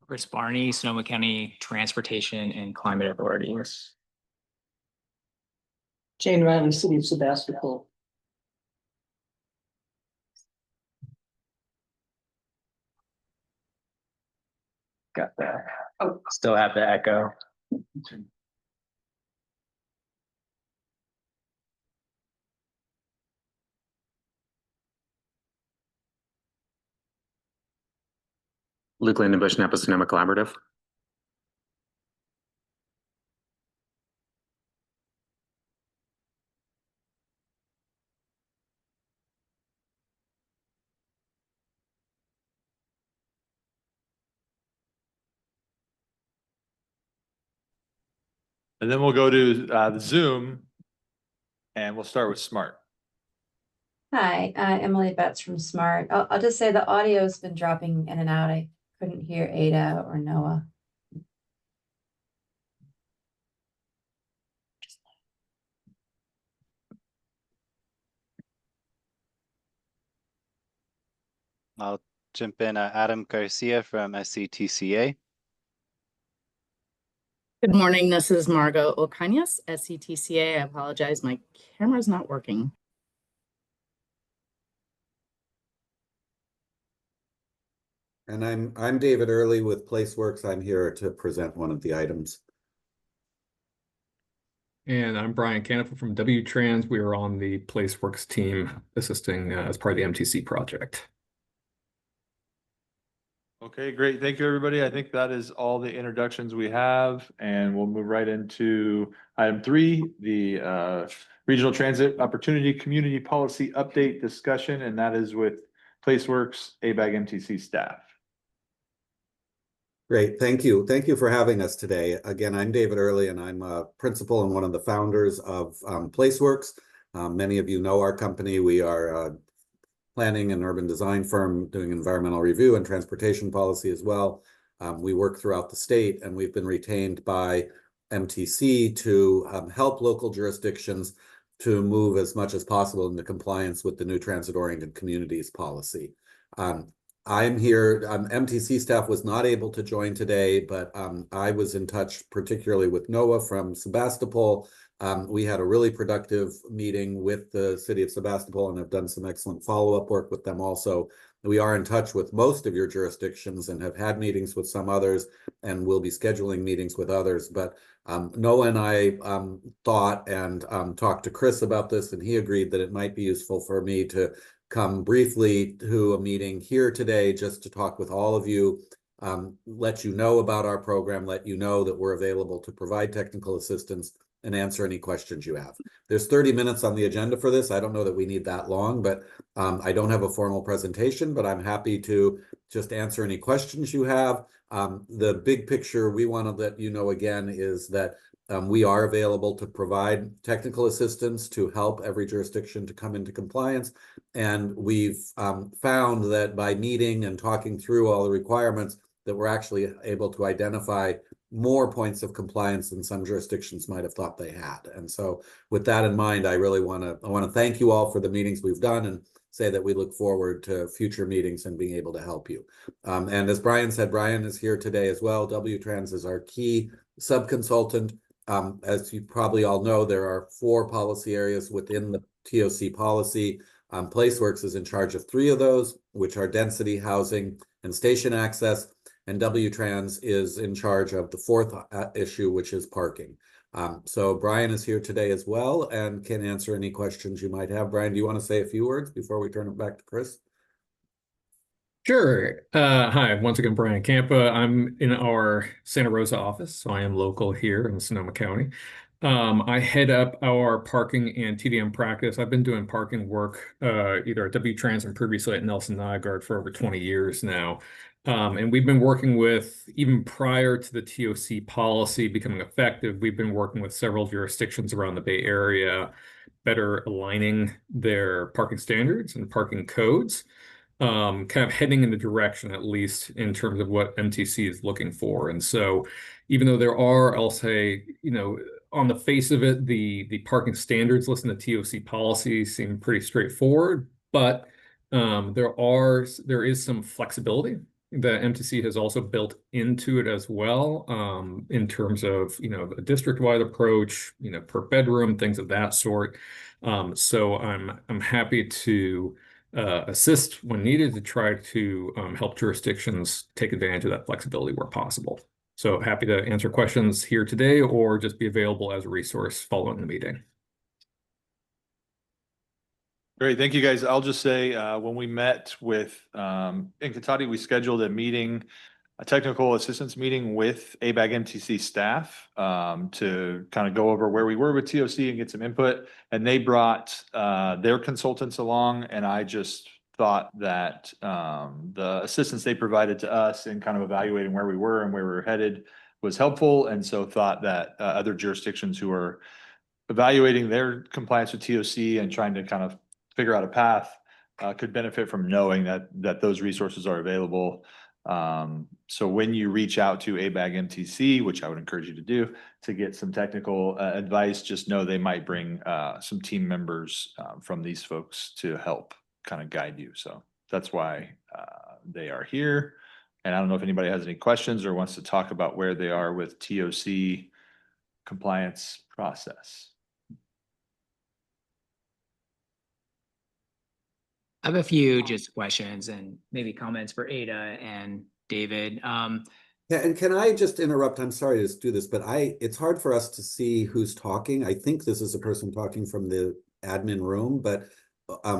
Chris Barney, Sonoma County Transportation and Climate Authorities. Jane Riley, City of Sebastopol. Got that. Oh, still have the echo. Luke Landenbush, Napa Sonoma Collaborative. And then we'll go to the Zoom and we'll start with Smart. Hi, Emily Betts from Smart. I'll just say the audio has been dropping in and out. I couldn't hear Ada or Noah. I'll jump in. Adam Garcia from SCTCA. Good morning. This is Margot Ocañas, SCTCA. I apologize. My camera's not working. And I'm David Early with PlaceWorks. I'm here to present one of the items. And I'm Brian Canifa from W-Trans. We are on the PlaceWorks team assisting as part of the MTC project. Okay, great. Thank you, everybody. I think that is all the introductions we have, and we'll move right into item 3, the Regional Transit Opportunity Community Policy Update discussion, and that is with PlaceWorks ABAG MTC staff. Great, thank you. Thank you for having us today. Again, I'm David Early, and I'm a principal and one of the founders of PlaceWorks. Many of you know our company. We are planning and urban design firm doing environmental review and transportation policy as well. We work throughout the state, and we've been retained by MTC to help local jurisdictions to move as much as possible into compliance with the new transit-oriented communities policy. I'm here. MTC staff was not able to join today, but I was in touch particularly with Noah from Sebastopol. We had a really productive meeting with the city of Sebastopol and have done some excellent follow-up work with them also. We are in touch with most of your jurisdictions and have had meetings with some others, and we'll be scheduling meetings with others. But Noah and I thought and talked to Chris about this, and he agreed that it might be useful for me to come briefly to a meeting here today just to talk with all of you, let you know about our program, let you know that we're available to provide technical assistance and answer any questions you have. There's 30 minutes on the agenda for this. I don't know that we need that long, but I don't have a formal presentation, but I'm happy to just answer any questions you have. The big picture we want to let you know again is that we are available to provide technical assistance to help every jurisdiction to come into compliance. And we've found that by meeting and talking through all the requirements that we're actually able to identify more points of compliance than some jurisdictions might have thought they had. And so with that in mind, I really want to thank you all for the meetings we've done and say that we look forward to future meetings and being able to help you. And as Brian said, Brian is here today as well. W-Trans is our key sub-consultant. As you probably all know, there are 4 policy areas within the TOC policy. PlaceWorks is in charge of 3 of those, which are density, housing, and station access. And W-Trans is in charge of the 4th issue, which is parking. So Brian is here today as well and can answer any questions you might have. Brian, do you want to say a few words before we turn it back to Chris? Sure. Hi, once again, Brian Campa. I'm in our Santa Rosa office, so I am local here in Sonoma County. I head up our parking and TDM practice. I've been doing parking work either at W-Trans and previously at Nelson Nygaard for over 20 years now. And we've been working with, even prior to the TOC policy becoming effective, we've been working with several jurisdictions around the Bay Area, better aligning their parking standards and parking codes. Kind of heading in the direction, at least in terms of what MTC is looking for. And so even though there are, I'll say, on the face of it, the parking standards listed in the TOC policy seem pretty straightforward, but there is some flexibility The MTC has also built into it as well, in terms of, a district-wide approach, per bedroom, things of that sort. So I'm happy to assist when needed to try to help jurisdictions take advantage of that flexibility where possible. So happy to answer questions here today or just be available as a resource following the meeting. Great, thank you guys. I'll just say, when we met with, in Cotati, we scheduled a meeting, a technical assistance meeting with ABAG MTC staff, to kind of go over where we were with TOC and get some input. And they brought, their consultants along, and I just thought that, the assistance they provided to us in kind of evaluating where we were and where we were headed was helpful. And so thought that, other jurisdictions who are evaluating their compliance with TOC and trying to kind of figure out a path, could benefit from knowing that those resources are available. So when you reach out to ABAG MTC, which I would encourage you to do, to get some technical advice, just know they might bring some team members from these folks to help kind of guide you. So that's why they are here. And I don't know if anybody has any questions or wants to talk about where they are with TOC compliance process. I have a few just questions and maybe comments for Ada and David. Yeah, and can I just interrupt? I'm sorry to do this, but it's hard for us to see who's talking. I think this is a person talking from the admin room, but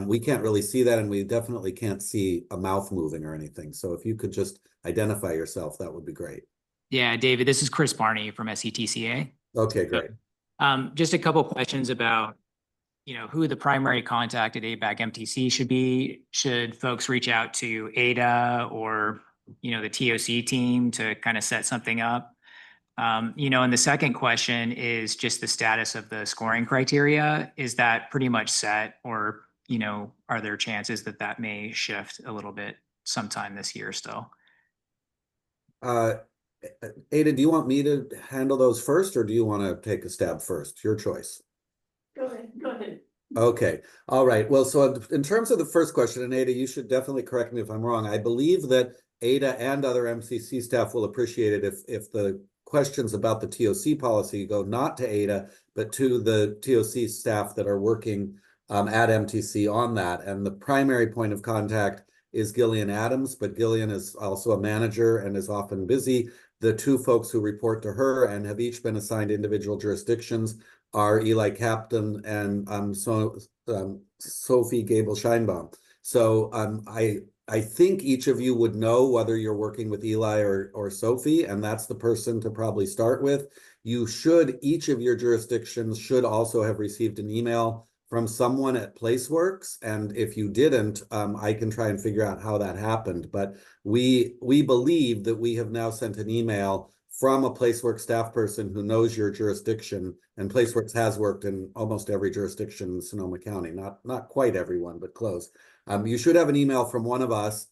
we can't really see that, and we definitely can't see a mouth moving or anything. So if you could just identify yourself, that would be great. Yeah, David, this is Chris Barney from SCTCA. Okay, great. Just a couple questions about, who the primary contact at ABAG MTC should be. Should folks reach out to Ada or, the TOC team to kind of set something up? And the second question is just the status of the scoring criteria. Is that pretty much set, or, are there chances that may shift a little bit sometime this year still? Ada, do you want me to handle those first, or do you want to take a stab first? Your choice. Go ahead. Okay, all right. Well, so in terms of the first question, and Ada, you should definitely correct me if I'm wrong. I believe that Ada and other MCC staff will appreciate it if the questions about the TOC policy go not to Ada, but to the TOC staff that are working at MTC on that. And the primary point of contact is Gillian Adams, but Gillian is also a manager and is often busy. The two folks who report to her and have each been assigned individual jurisdictions are Eli Captain and Sophie Gable-Scheinbaum. So I think each of you would know whether you're working with Eli or Sophie, and that's the person to probably start with. Each of your jurisdictions should also have received an email from someone at Placeworks, and if you didn't, I can try and figure out how that happened. But we believe that we have now sent an email from a Placeworks staff person who knows your jurisdiction, and Placeworks has worked in almost every jurisdiction in Sonoma County, not quite everyone, but close. You should have an email from one of us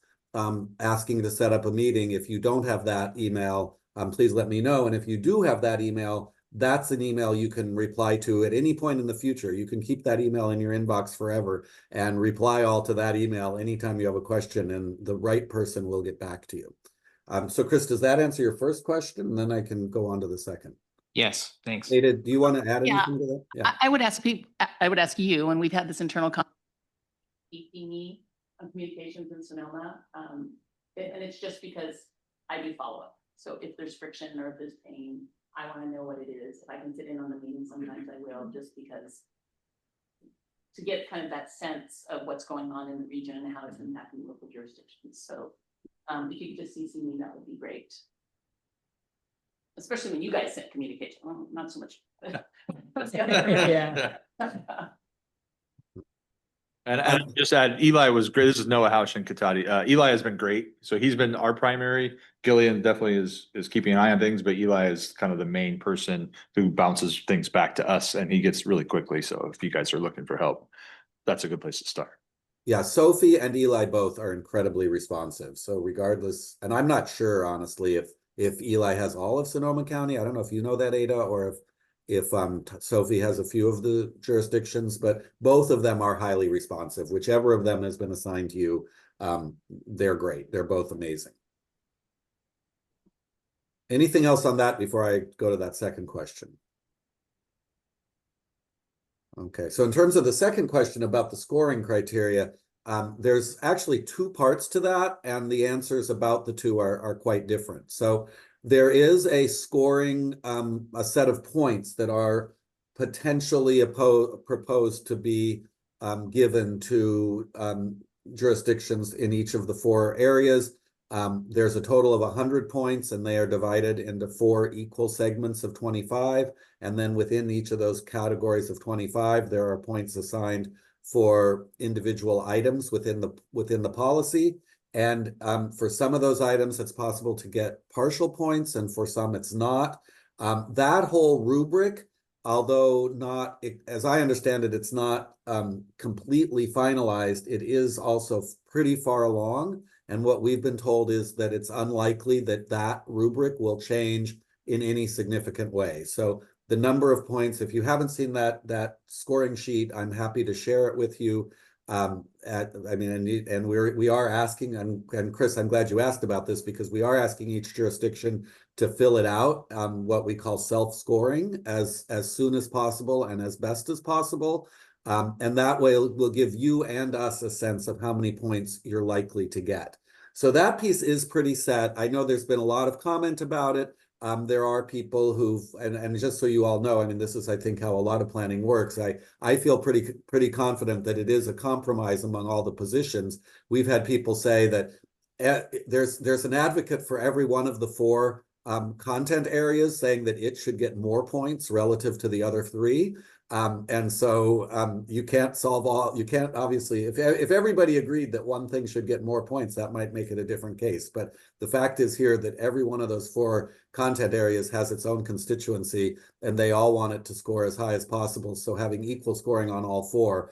asking to set up a meeting. If you don't have that email, please let me know. And if you do have that email, that's an email you can reply to at any point in the future. You can keep that email in your inbox forever and reply all to that email anytime you have a question, and the right person will get back to you. So Chris, does that answer your first question? And then I can go on to the second. Yes, thanks. Ada, do you want to add anything to that? Yeah. I would ask people, I would ask you, and we've had this internal me on communications in Sonoma. And it's just because I do follow up. So if there's friction or if there's pain, I want to know what it is. If I can sit in on the meeting, sometimes I will, just because to get kind of that sense of what's going on in the region and how it's impacting local jurisdictions. So if you could just CC me, that would be great. Especially when you guys send communication. Well, not so much. Yeah. And just add, Eli was great. This is Noah Hausch and Cotati. Eli has been great. So he's been our primary. Gillian definitely is keeping an eye on things, but Eli is kind of the main person who bounces things back to us, and he gets really quickly. So if you guys are looking for help, that's a good place to start. Yeah, Sophie and Eli both are incredibly responsive. So regardless, and I'm not sure, honestly, if Eli has all of Sonoma County. I don't know if you know that, Ada, or if Sophie has a few of the jurisdictions, but both of them are highly responsive. Whichever of them has been assigned to you, they're great. They're both amazing. Anything else on that before I go to that second question? Okay, so in terms of the second question about the scoring criteria, there's actually two parts to that, and the answers about the two are quite different. So there is a scoring, a set of points that are potentially proposed to be given to jurisdictions in each of the 4 areas. There's a total of 100 points, and they are divided into 4 equal segments of 25. And then within each of those categories of 25, there are points assigned for individual items within the policy. And for some of those items, it's possible to get partial points, and for some, it's not. That whole rubric, although not, as I understand it, it's not completely finalized, it is also pretty far along. And what we've been told is that it's unlikely that that rubric will change in any significant way. So the number of points, if you haven't seen that scoring sheet, I'm happy to share it with you. We are asking, and Chris, I'm glad you asked about this, because we are asking each jurisdiction to fill it out, what we call self-scoring, as soon as possible and as best as possible. And that way will give you and us a sense of how many points you're likely to get. So that piece is pretty set. I know there's been a lot of comment about it. There are people who've, and just so you all know, I mean, this is, I think, how a lot of planning works. I feel pretty confident that it is a compromise among all the positions. We've had people say that there's an advocate for every one of the 4 content areas, saying that it should get more points relative to the other 3. And so you can't obviously, if everybody agreed that one thing should get more points, that might make it a different case. But the fact is here that every one of those 4 content areas has its own constituency, and they all want it to score as high as possible. So having equal scoring on all 4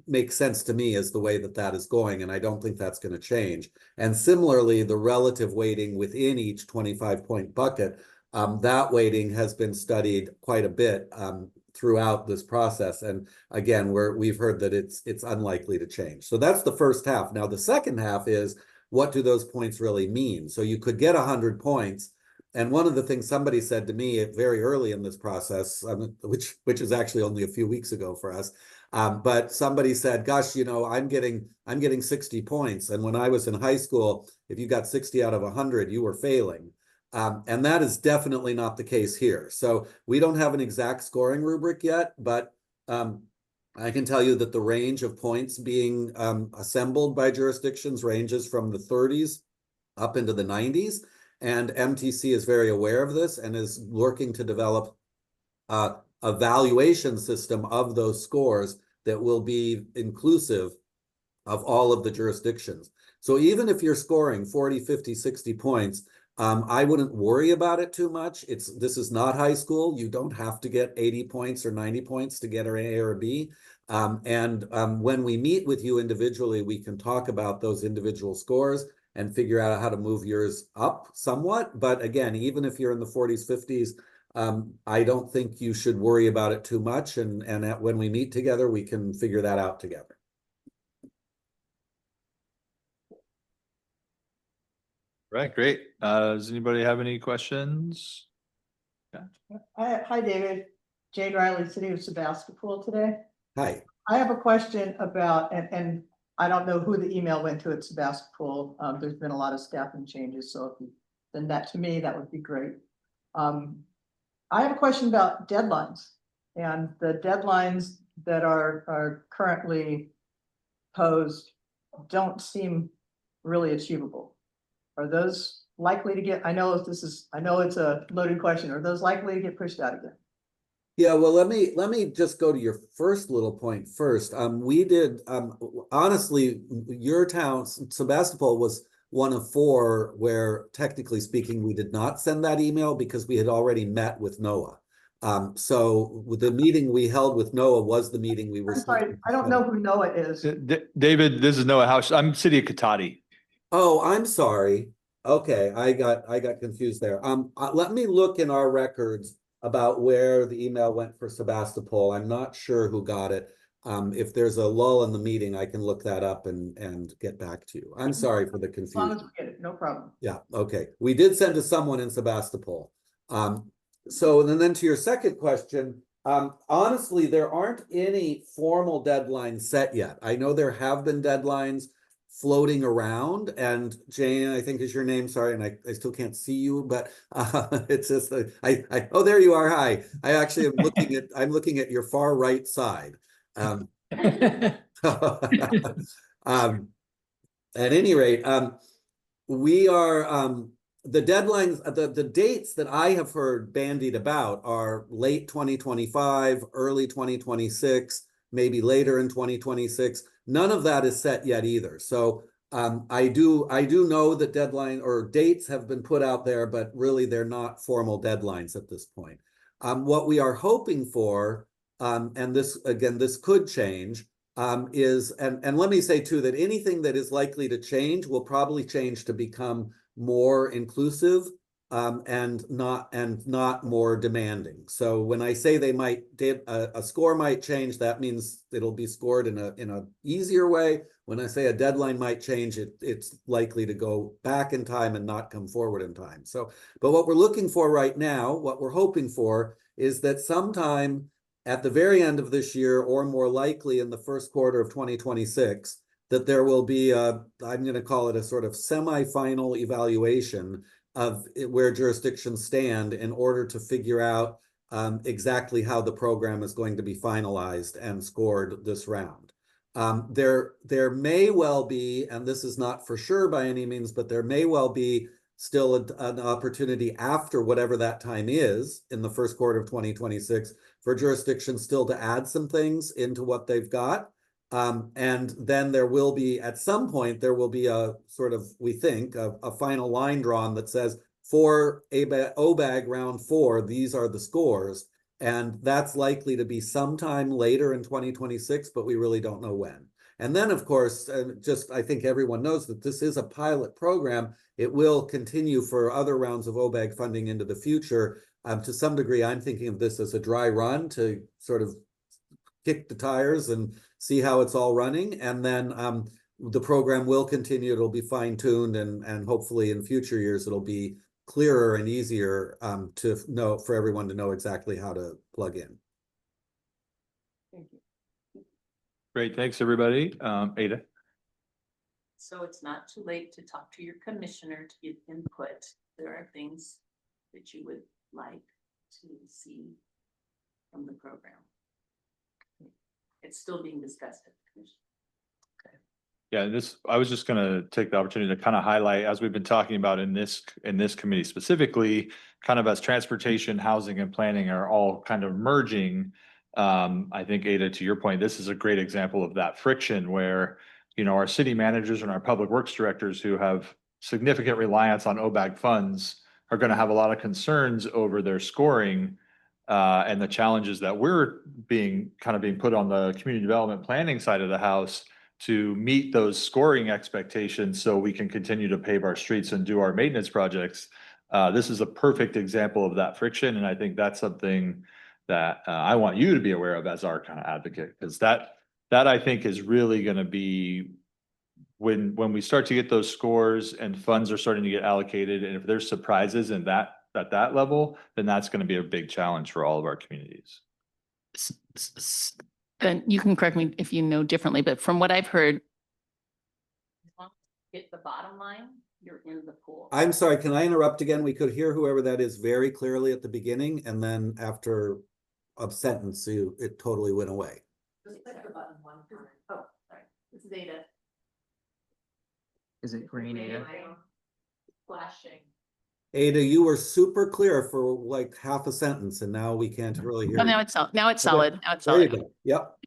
makes sense to me as the way that is going, and I don't think that's going to change. And similarly, the relative weighting within each 25-point bucket, that weighting has been studied quite a bit throughout this process. And again, we've heard that it's unlikely to change. So that's the first half. Now, the second half is, what do those points really mean? So you could get 100 points. And one of the things somebody said to me very early in this process, which is actually only a few weeks ago for us, but somebody said, gosh, I'm getting 60 points. And when I was in high school, if you got 60 out of 100, you were failing. And that is definitely not the case here. So we don't have an exact scoring rubric yet, but I can tell you that the range of points being assembled by jurisdictions ranges from the 30s up into the 90s. And MTC is very aware of this and is working to develop a valuation system of those scores that will be inclusive of all of the jurisdictions. So even if you're scoring 40, 50, 60 points, I wouldn't worry about it too much. This is not high school. You don't have to get 80 points or 90 points to get an A or a B. When we meet with you individually, we can talk about those individual scores and figure out how to move yours up somewhat. But again, even if you're in the 40s, 50s, I don't think you should worry about it too much. And when we meet together, we can figure that out together. Right, great. Does anybody have any questions? Hi, David. Jane Riley, City of Sebastopol today. Hi. I have a question about, and I don't know who the email went to at Sebastopol. There's been a lot of staffing changes, so if you send that to me, that would be great. I have a question about deadlines, and the deadlines that are currently posed don't seem really achievable. Are those likely to get, I know it's a loaded question. Are those likely to get pushed out again? Yeah, well, let me just go to your first little point first. We did, honestly, your town, Sebastopol, was one of 4 where, technically speaking, we did not send that email because we had already met with NOAA. So the meeting we held with NOAA was the meeting we were. I'm sorry, I don't know who NOAA is. David, this is Noah House. I'm City of Katati. Oh, I'm sorry. Okay, I got confused there. Let me look in our records about where the email went for Sebastopol. I'm not sure who got it. If there's a lull in the meeting, I can look that up and get back to you. I'm sorry for the As long as confusion. we get it, no problem. Yeah, okay. We did send to someone in Sebastopol. So then to your second question, honestly, there aren't any formal deadlines set yet. I know there have been deadlines floating around, and Jane, I think is your name, sorry, and I still can't see you, but it's just, oh, there you are, hi. I actually am I'm looking at your far right side. At any rate, we are the deadlines, the dates that I have heard bandied about are late 2025, early 2026, maybe later in 2026. None of that is set yet either. So I do know that deadline or dates have been put out there, but really they're not formal deadlines at this point. What we are hoping for, and this again, this could change, is, and let me say too, that anything that is likely to change will probably change to become more inclusive and not more demanding. So when I say they might, a score might change, that means it'll be scored in a easier way. When I say a deadline might change, it's likely to go back in time and not come forward in time. So, but what we're looking for right now, what we're hoping for, is that sometime at the very end of this year, or more likely in the first quarter of 2026, that there will be a, I'm going to call it a sort of semi-final evaluation of where jurisdictions stand in order to figure out exactly how the program is going to be finalized and scored this round. There may well be, and this is not for sure by any means, but there may well be still an opportunity after whatever that time is in the first quarter of 2026 for jurisdictions still to add some things into what they've got. And then there will be, at some point, there will be a sort of, we think, a final line drawn that says, for OBAG round 4, these are the scores. And that's likely to be sometime later in 2026, but we really don't know when. And then, of course, just I think everyone knows that this is a pilot program. It will continue for other rounds of OBAG funding into the future. To some degree, I'm thinking of this as a dry run to sort of kick the tires and see how it's all running. And then the program will continue. It'll be fine-tuned, and hopefully in future years, it'll be clearer and easier to know, for everyone to know exactly how to plug in. Thank you. Great, thanks, everybody. Ada? So it's not too late to talk to your commissioner to get input. There are things that you would like to see from the program. It's still being discussed at the commission. Yeah, I was just gonna take the opportunity to kind of highlight, as we've been talking about in this committee specifically, kind of as transportation, housing, and planning are all kind of merging. I think, Ada, to your point, this is a great example of that friction where, you know, our city managers and our public works directors who have significant reliance on OBAG funds are going to have a lot of concerns over their scoring and the challenges that we're being put on the community development planning side of the house to meet those scoring expectations so we can continue to pave our streets and do our maintenance projects. This is a perfect example of that friction, and I think that's something that I want you to be aware of as our kind of advocate, because that I think is really going to be when we start to get those scores and funds are starting to get allocated, and if there's surprises in that at that level, then that's going to be a big challenge for all of our communities. And you can correct me if you know differently, but from what I've heard, hit the bottom line, you're in the pool. I'm sorry, can I interrupt again? We could hear whoever that is very clearly at the beginning, and then after a sentence, it totally went away. Just click the button one time. Oh, sorry. This is Ada. Is it green, Ada? Flashing. Ada, you were super clear for like half a sentence, and now we can't really hear Oh, you. now it's solid. Now it's Okay. solid. Now it's There you solid. go. Yep.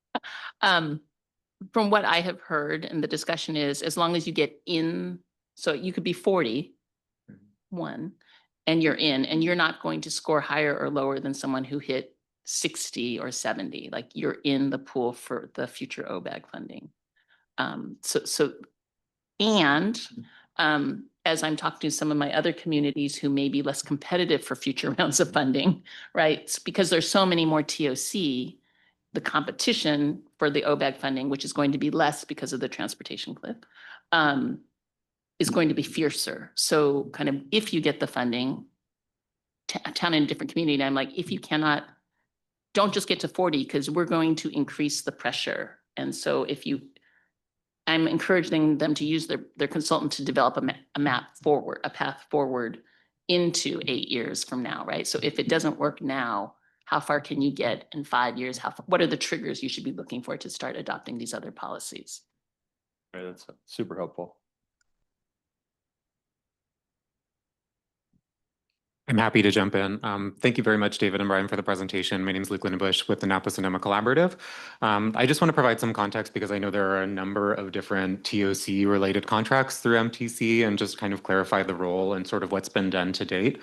From what I have heard, and the discussion is, as long as you get in, so you could be 41 and you're in, and you're not going to score higher or lower than someone who hit 60 or 70, like you're in the pool for the future OBAG funding. As I'm talking to some of my other communities who may be less competitive for future rounds of funding, right? It's because there's so many more TOC, the competition for the OBAG funding, which is going to be less because of the transportation cliff, is going to be fiercer. So kind of if you get the funding, a town in a different community, and I'm like, if you cannot, don't just get to 40 because we're going to increase the pressure. And so I'm encouraging them to use their consultant to develop a map forward, a path forward into 8 years from now, right? So if it doesn't work now, how far can you get in 5 years? What are the triggers you should be looking for to start adopting these other policies? Right, that's super helpful. I'm happy to jump in. Thank you very much, David and Brian, for the presentation. My name is Luke Lindenbush with the Napa Sonoma Collaborative. I just want to provide some context because I know there are a number of different TOC related contracts through MTC and just kind of clarify the role and sort of what's been done to date.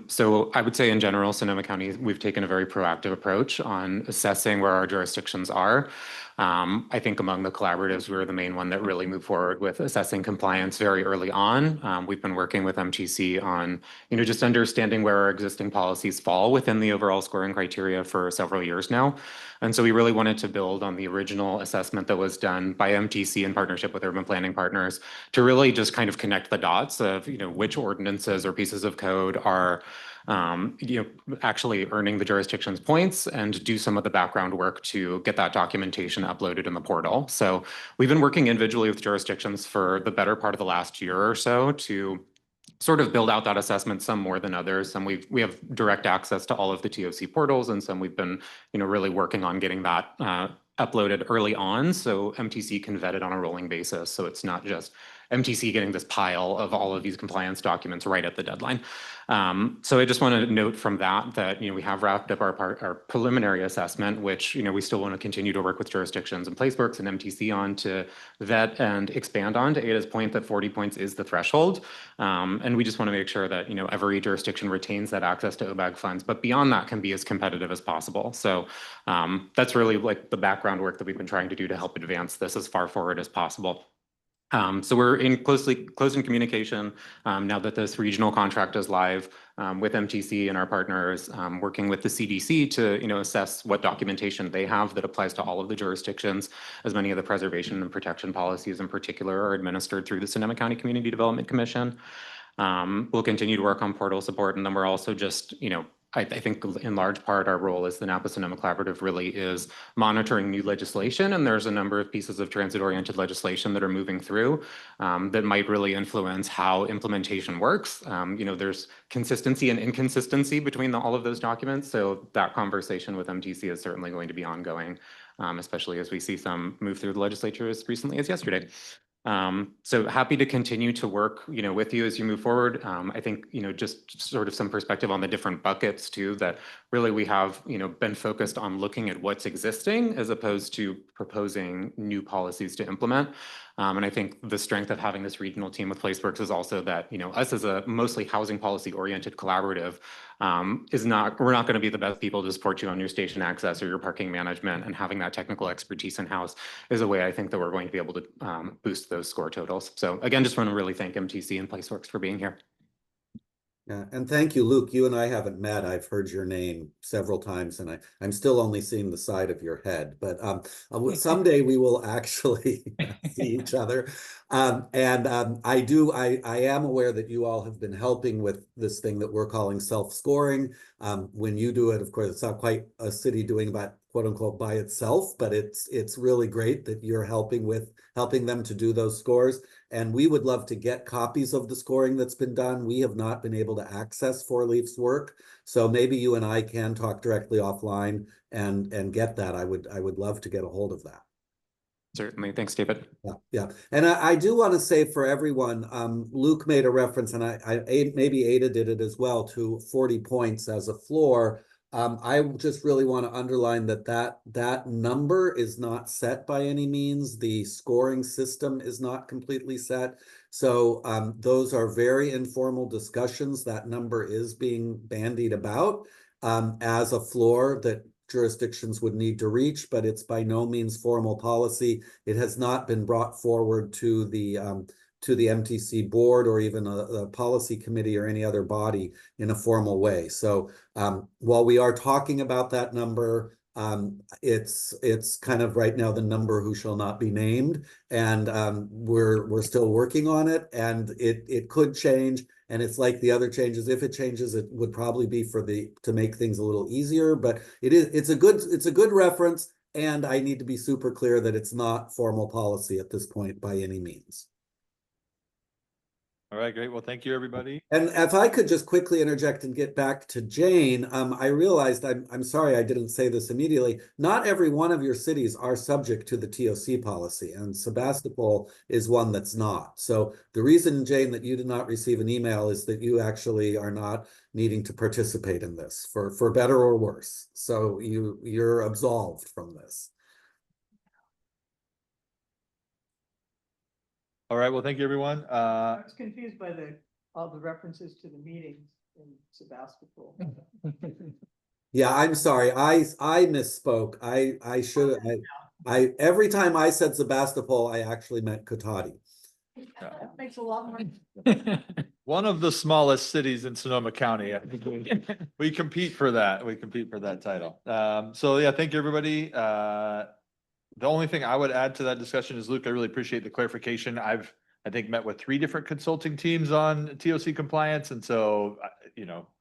So I would say in general, Sonoma County, we've taken a very proactive approach on assessing where our jurisdictions are. I think among the collaboratives, we were the main one that really moved forward with assessing compliance very early on. We've been working with MTC on, just understanding where our existing policies fall within the overall scoring criteria for several years now. And so we really wanted to build on the original assessment that was done by MTC in partnership with urban planning partners to really just kind of connect the dots of, which ordinances or pieces of code are actually earning the jurisdiction's points and do some of the background work to get that documentation uploaded in the portal. So we've been working individually with jurisdictions for the better part of the last year or so to sort of build out that assessment, some more than others. Some we have direct access to all of the TOC portals, and some we've been, really working on getting that uploaded early on so MTC can vet it on a rolling basis. So it's not just MTC getting this pile of all of these compliance documents right at the deadline. So I just want to note from that, we have wrapped up our preliminary assessment, which, we still want to continue to work with jurisdictions and Placeworks and MTC on to vet and expand on to Ada's point that 40 points is the threshold. And we just want to make sure that, every jurisdiction retains that access to OBAG funds, but beyond that can be as competitive as possible. So that's really like the background work that we've been trying to do to help advance this as far forward as possible. So we're in close communication now that this regional contract is live with MTC and our partners, working with the CDC to assess what documentation they have that applies to all of the jurisdictions, as many of the preservation and protection policies in particular are administered through the Sonoma County Community Development Commission. We'll continue to work on portal support, and then we're also just I think in large part our role as the Napa Sonoma Collaborative really is monitoring new legislation, and there's a number of pieces of transit-oriented legislation that are moving through that might really influence how implementation works. There's consistency and inconsistency between all of those documents, so that conversation with MTC is certainly going to be ongoing, especially as we see some move through the legislature as recently as yesterday. So happy to continue to work, with you as you move forward. I think, just sort of some perspective on the different buckets too, that really we have, been focused on looking at what's existing as opposed to proposing new policies to implement. And I think the strength of having this regional team with Placeworks is also that, us as a mostly housing policy oriented collaborative we're not going to be the best people to support you on your station access or your parking management, and having that technical expertise in-house is a way I think that we're going to be able to boost those score totals. So again, just want to really thank MTC and Placeworks for being here. Yeah, and thank you, Luke. You and I haven't met. I've heard your name several times, and I'm still only seeing the side of your head. But someday we will actually see each other. I am aware that you all have been helping with this thing that we're calling self-scoring. When you do it, of course, it's not quite a city doing that, quote unquote, by itself, but it's really great that you're helping them to do those scores. And we would love to get copies of the scoring that's been done. We have not been able to access Four Leaf's work. So maybe you and I can talk directly offline and get that. I would love to get a hold of that. Certainly. Thanks, David. Yeah. And I do want to say for everyone, Luke made a reference, and I maybe Ada did it as well, to 40 points as a floor. I just really want to underline that number is not set by any means. The scoring system is not completely set. So those are very informal discussions. That number is being bandied about as a floor that jurisdictions would need to reach, but it's by no means formal policy. It has not been brought forward to the MTC board or even a policy committee or any other body in a formal way. So while we are talking about that number, It's kind of right now the number who shall not be named, and we're still working on it, and it could change. And it's like the other changes. If it changes, it would probably be to make things a little easier. But it's a good reference, and I need to be super clear that it's not formal policy at this point by any means. All right, great. Well, thank you, everybody. And if I could just quickly interject and get back to Jane, I realized I'm sorry I didn't say this immediately. Not every one of your cities are subject to the TOC policy, and Sebastopol is one that's not. So the reason, Jane, that you did not receive an email is that you actually are not needing to participate in this for better or worse. So you're absolved from this. All right, well, thank you, everyone. I was confused by all the references to the meetings in Sebastopol. Yeah, I'm sorry. I misspoke. I should I every time I said Sebastopol, I actually meant Kotati. That makes a lot more. One of the smallest cities in Sonoma County. I think we compete for that. We compete for that title. So yeah, thank you, everybody. The only thing I would add to that discussion is, Luke, I really appreciate the clarification. I think met with 3 different consulting teams on TOC compliance. And so,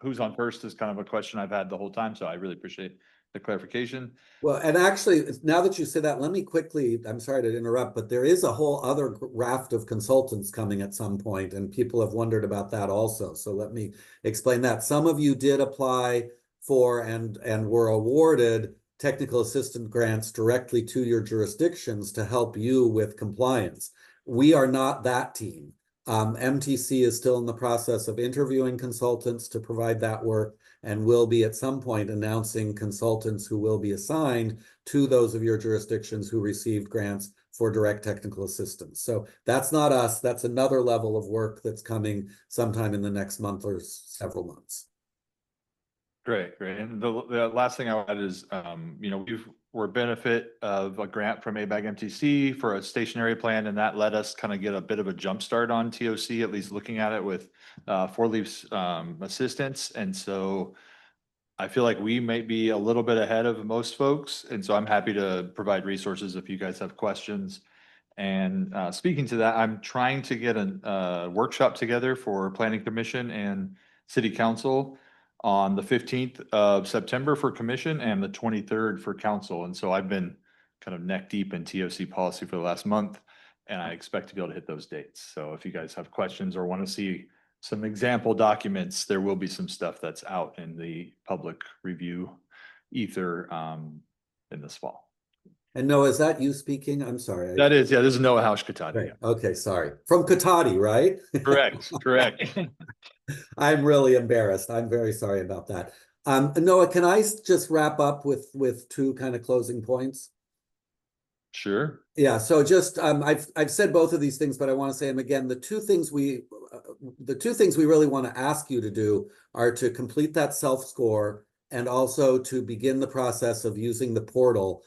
who's on first is kind of a question I've had the whole time. So I really appreciate the clarification. Well, and actually, now that you say that, let me quickly, I'm sorry to interrupt, but there is a whole other raft of consultants coming at some point, and people have wondered about that also. So let me explain that. Some of you did apply for and were awarded technical assistance grants directly to your jurisdictions to help you with compliance. We are not that team. MTC is still in the process of interviewing consultants to provide that work, and will be at some point announcing consultants who will be assigned to those of your jurisdictions who received grants for direct technical assistance. So that's not us. That's another level of work that's coming sometime in the next month or several months. Great. And the last thing I would add is, we're a benefit of a grant from ABAG MTC for a stationary plan, and that let us kind of get a bit of a jump start on TOC, at least looking at it with 4-leaf assistance. And so I feel like we may be a little bit ahead of most folks. And so I'm happy to provide resources if you guys have questions. And speaking to that, I'm trying to get a workshop together for Planning Commission and City Council on the 15th of September for commission and the 23rd for council. And so I've been kind of neck deep in TOC policy for the last month, and I expect to be able to hit those dates. So if you guys have questions or want to see some example documents, there will be some stuff that's out in the public review ether in this fall. And Noah, is that you speaking? I'm sorry. That is, yeah, this is Noah Hausch Kotati. Right. Okay, sorry. From Kotati, right? Correct. I'm really embarrassed. I'm very sorry about that. Noah, can I just wrap up with 2 kind of closing points? Sure. Yeah, so just I've said both of these things, but I want to say them again. The two things we really want to ask you to do are to complete that self-score, and also to begin the process of using the portal,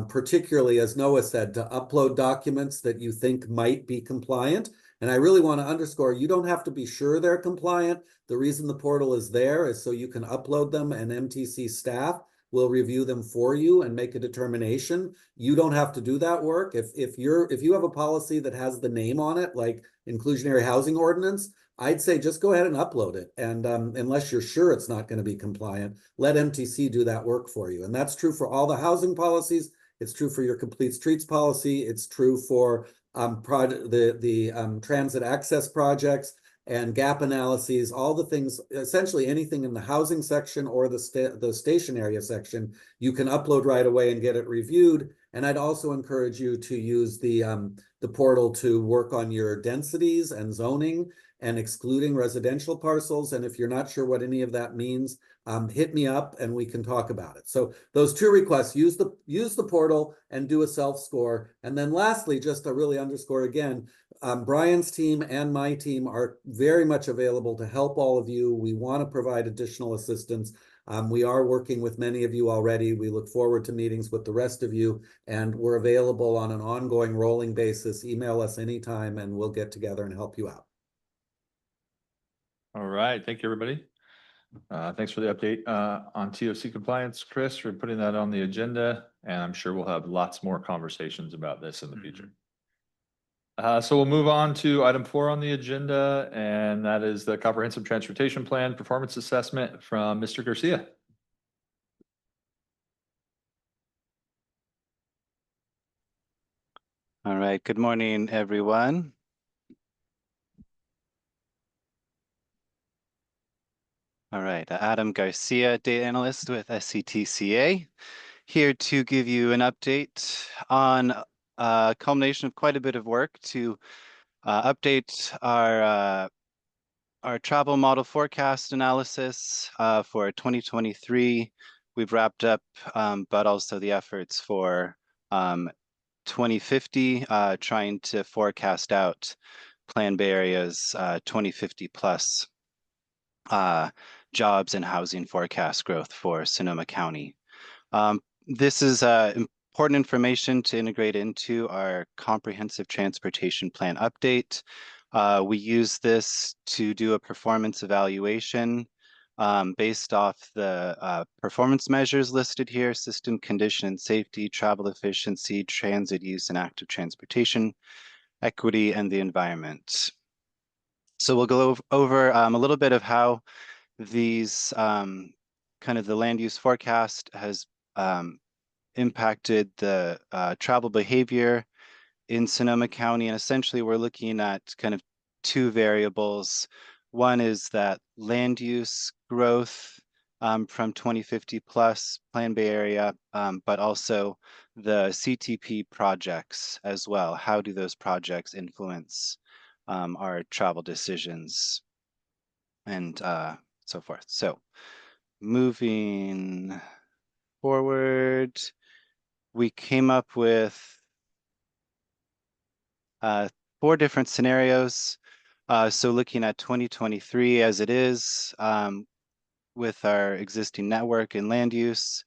particularly, as Noah said, to upload documents that you think might be compliant. And I really want to underscore, you don't have to be sure they're compliant. The reason the portal is there is so you can upload them, and MTC staff will review them for you and make a determination. You don't have to do that work. If you have a policy that has the name on it, like inclusionary housing ordinance, I'd say just go ahead and upload it. And unless you're sure it's not going to be compliant, let MTC do that work for you. And that's true for all the housing policies. It's true for your complete streets policy. It's true for transit access projects and gap analyses, all the things, essentially anything in the housing section or the station area section, you can upload right away and get it reviewed. And I'd also encourage you to use the portal to work on your densities and zoning and excluding residential parcels. And if you're not sure what any of that means, hit me up and we can talk about it. So those 2 requests, use the portal and do a self-score. And then lastly, just to really underscore again, Brian's team and my team are very much available to help all of you. We want to provide additional assistance. We are working with many of you already. We look forward to meetings with the rest of you, and we're available on an ongoing rolling basis. Email us anytime and we'll get together and help you out. All right. Thank you, everybody. Thanks for the update on TOC compliance, Chris, for putting that on the agenda. And I'm sure we'll have lots more conversations about this in the future. So we'll move on to item 4 on the agenda, and that is the comprehensive transportation plan performance assessment from Mr. Garcia. All right, good morning, everyone. All right, Adam Garcia, data analyst with SCTCA, here to give you an update on a culmination of quite a bit of work to update our travel model forecast analysis for 2023. We've wrapped up, but also the efforts for 2050, trying to forecast out Plan Bay Area's 2050 plus jobs and housing forecast growth for Sonoma County. This is important information to integrate into our comprehensive transportation plan update. We use this to do a performance evaluation based off the performance measures listed here: system condition and safety, travel efficiency, transit use and active transportation, equity, and the environment. So we'll go over a little bit of how these kind of the land use forecast has impacted the travel behavior in Sonoma County. And essentially we're looking at kind of 2 variables. One is that land use growth from 2050 plus Plan Bay Area, but also the CTP projects as well. How do those projects influence our travel decisions and so forth? So moving forward, we came up with 4 different scenarios. So looking at 2023 as it is with our existing network and land use.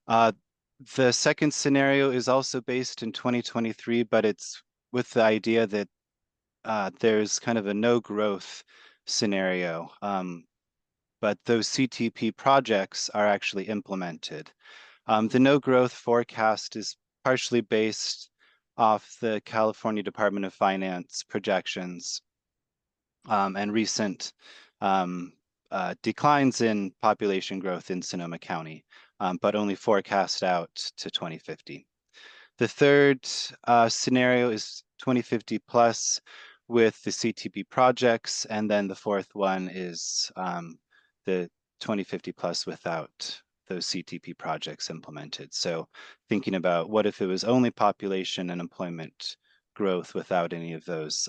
The second scenario is also based in 2023, but it's with the idea that there's kind of a no growth scenario. But those CTP projects are actually implemented. The no growth forecast is partially based off the California Department of Finance projections and recent declines in population growth in Sonoma County, but only forecast out to 2050. The third scenario is 2050 plus with the CTP projects, and then the fourth one is the 2050 plus without those CTP projects implemented. So thinking about what if it was only population and employment growth without any of those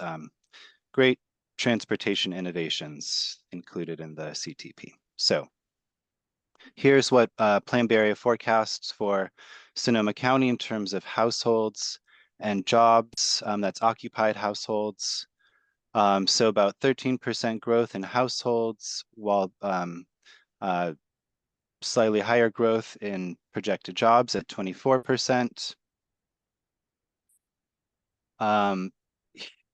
great transportation innovations included in the CTP. So here's what Plan Bay Area forecasts for Sonoma County in terms of households and jobs. That's occupied households. So about 13% growth in households, while slightly higher growth in projected jobs at 24%.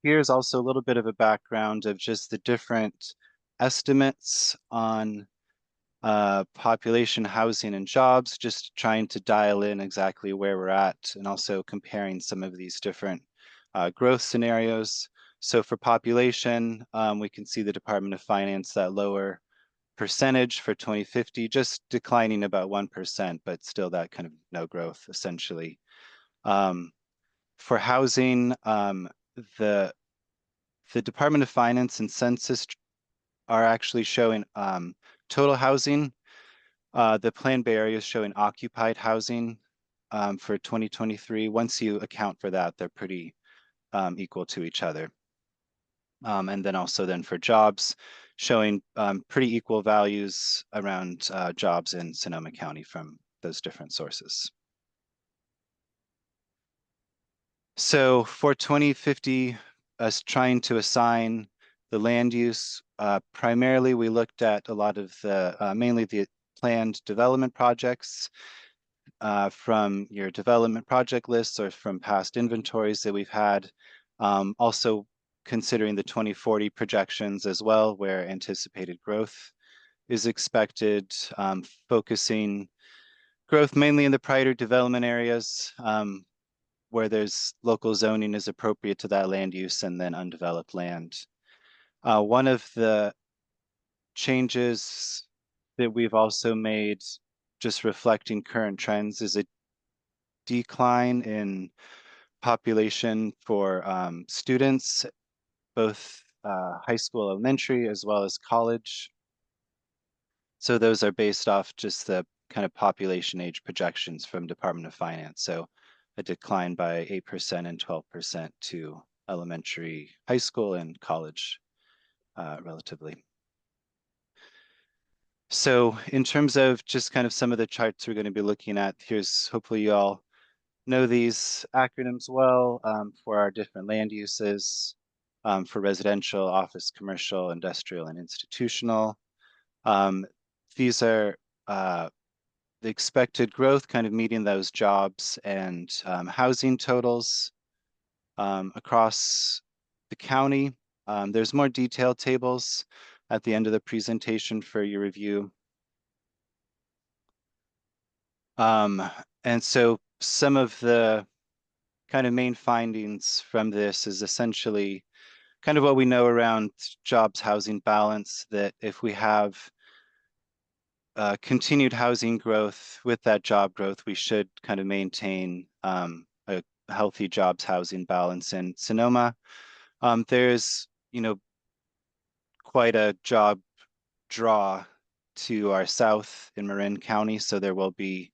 Here's also a little bit of a background of just the different estimates on population, housing, and jobs, just trying to dial in exactly where we're at and also comparing some of these different growth scenarios. So for population, we can see the Department of Finance, that lower percentage for 2050, just declining about 1%, but still that kind of no growth essentially. For housing, the Department of Finance and Census are actually showing total housing. The Plan Bay Area is showing occupied housing for 2023. Once you account for that, they're pretty equal to each other. And then also then for jobs, showing pretty equal values around jobs in Sonoma County from those different sources. So for 2050, us trying to assign the land use, primarily we looked at a lot of the, mainly the planned development projects from your development project lists or from past inventories that we've had. Also considering the 2040 projections as well, where anticipated growth is expected, focusing growth mainly in the prior development areas, where there's local zoning is appropriate to that land use, and then undeveloped land. One of the changes that we've also made, just reflecting current trends, is a decline in population for students, both high school, elementary, as well as college. So those are based off just the kind of population age projections from Department of Finance. So a decline by 8% and 12% to elementary, high school, and college, relatively. So in terms of just kind of some of the charts we're going to be looking at, here's, hopefully you all know these acronyms well, for our different land uses, for residential, office, commercial, industrial, and institutional. These are the expected growth, kind of meeting those jobs and housing totals across the county. There's more detailed tables at the end of the presentation for your review. And so some of the kind of main findings from this is essentially kind of what we know around jobs housing balance, that if we have continued housing growth with that job growth, we should kind of maintain a healthy jobs housing balance in Sonoma. There's, you know, quite a job draw to our south in Marin County, so there will be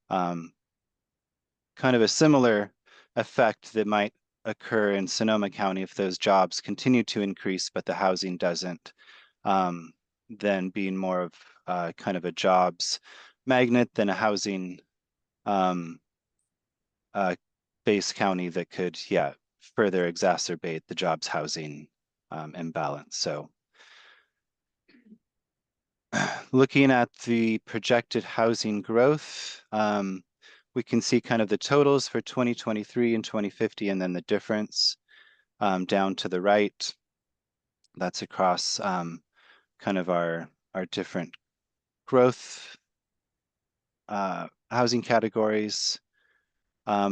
kind of a similar effect that might occur in Sonoma County if those jobs continue to increase, but the housing doesn't. Then being more of kind of a jobs magnet than a housing base county that could, yeah, further exacerbate the jobs housing imbalance. So looking at the projected housing growth, we can see kind of the totals for 2023 and 2050, and then the difference down to the right. That's across kind of our different growth housing categories.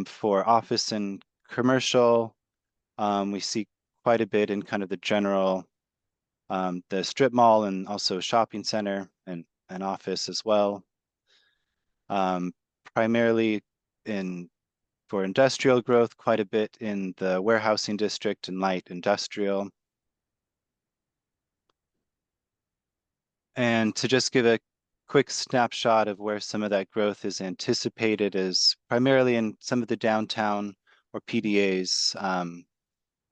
For office and commercial, we see quite a bit in kind of the general, the strip mall, and also shopping center and office as well. Primarily for industrial growth, quite a bit in the warehousing district and light industrial. And to just give a quick snapshot of where some of that growth is anticipated is primarily in some of the downtown or PDAs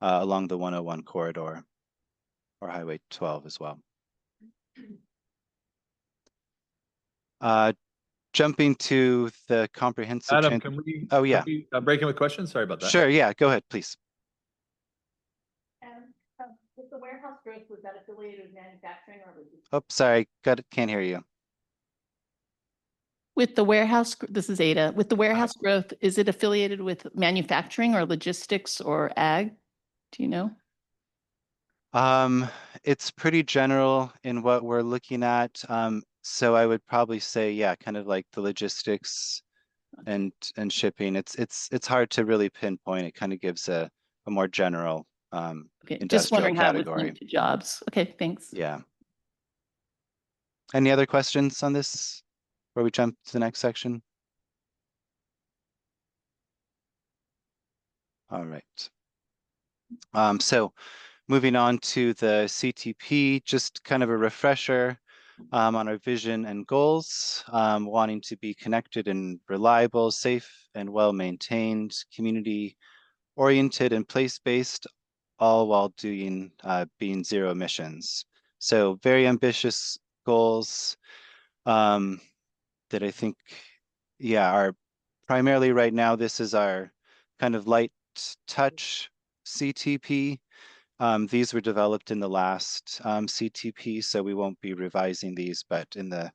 along the 101 corridor or Highway 12 as well. Jumping to the comprehensive. Adam, can we? Oh, yeah. Can we, break in with questions? Sorry about that. Sure, yeah, go ahead, please. With the warehouse growth, was that affiliated with manufacturing or was it? Oh, sorry, can't hear you. With the warehouse, this is Ada. With the warehouse growth, is it affiliated with manufacturing or logistics or ag? Do you know? It's pretty general in what we're looking at. So I would probably say, yeah, kind of like the logistics and shipping. It's hard to really pinpoint. It kind of gives a more general Okay, just industrial wondering how it was category. linked to jobs. Okay, thanks. Yeah. Any other questions on this before we jump to the next section? All right. So moving on to the CTP, just kind of a refresher on our vision and goals, wanting to be connected and reliable, safe and well-maintained, community-oriented and place-based, all while being zero emissions. So very ambitious goals that I think, yeah, are primarily right now, this is our kind of light touch CTP. These were developed in the last CTP, so we won't be revising these, but in the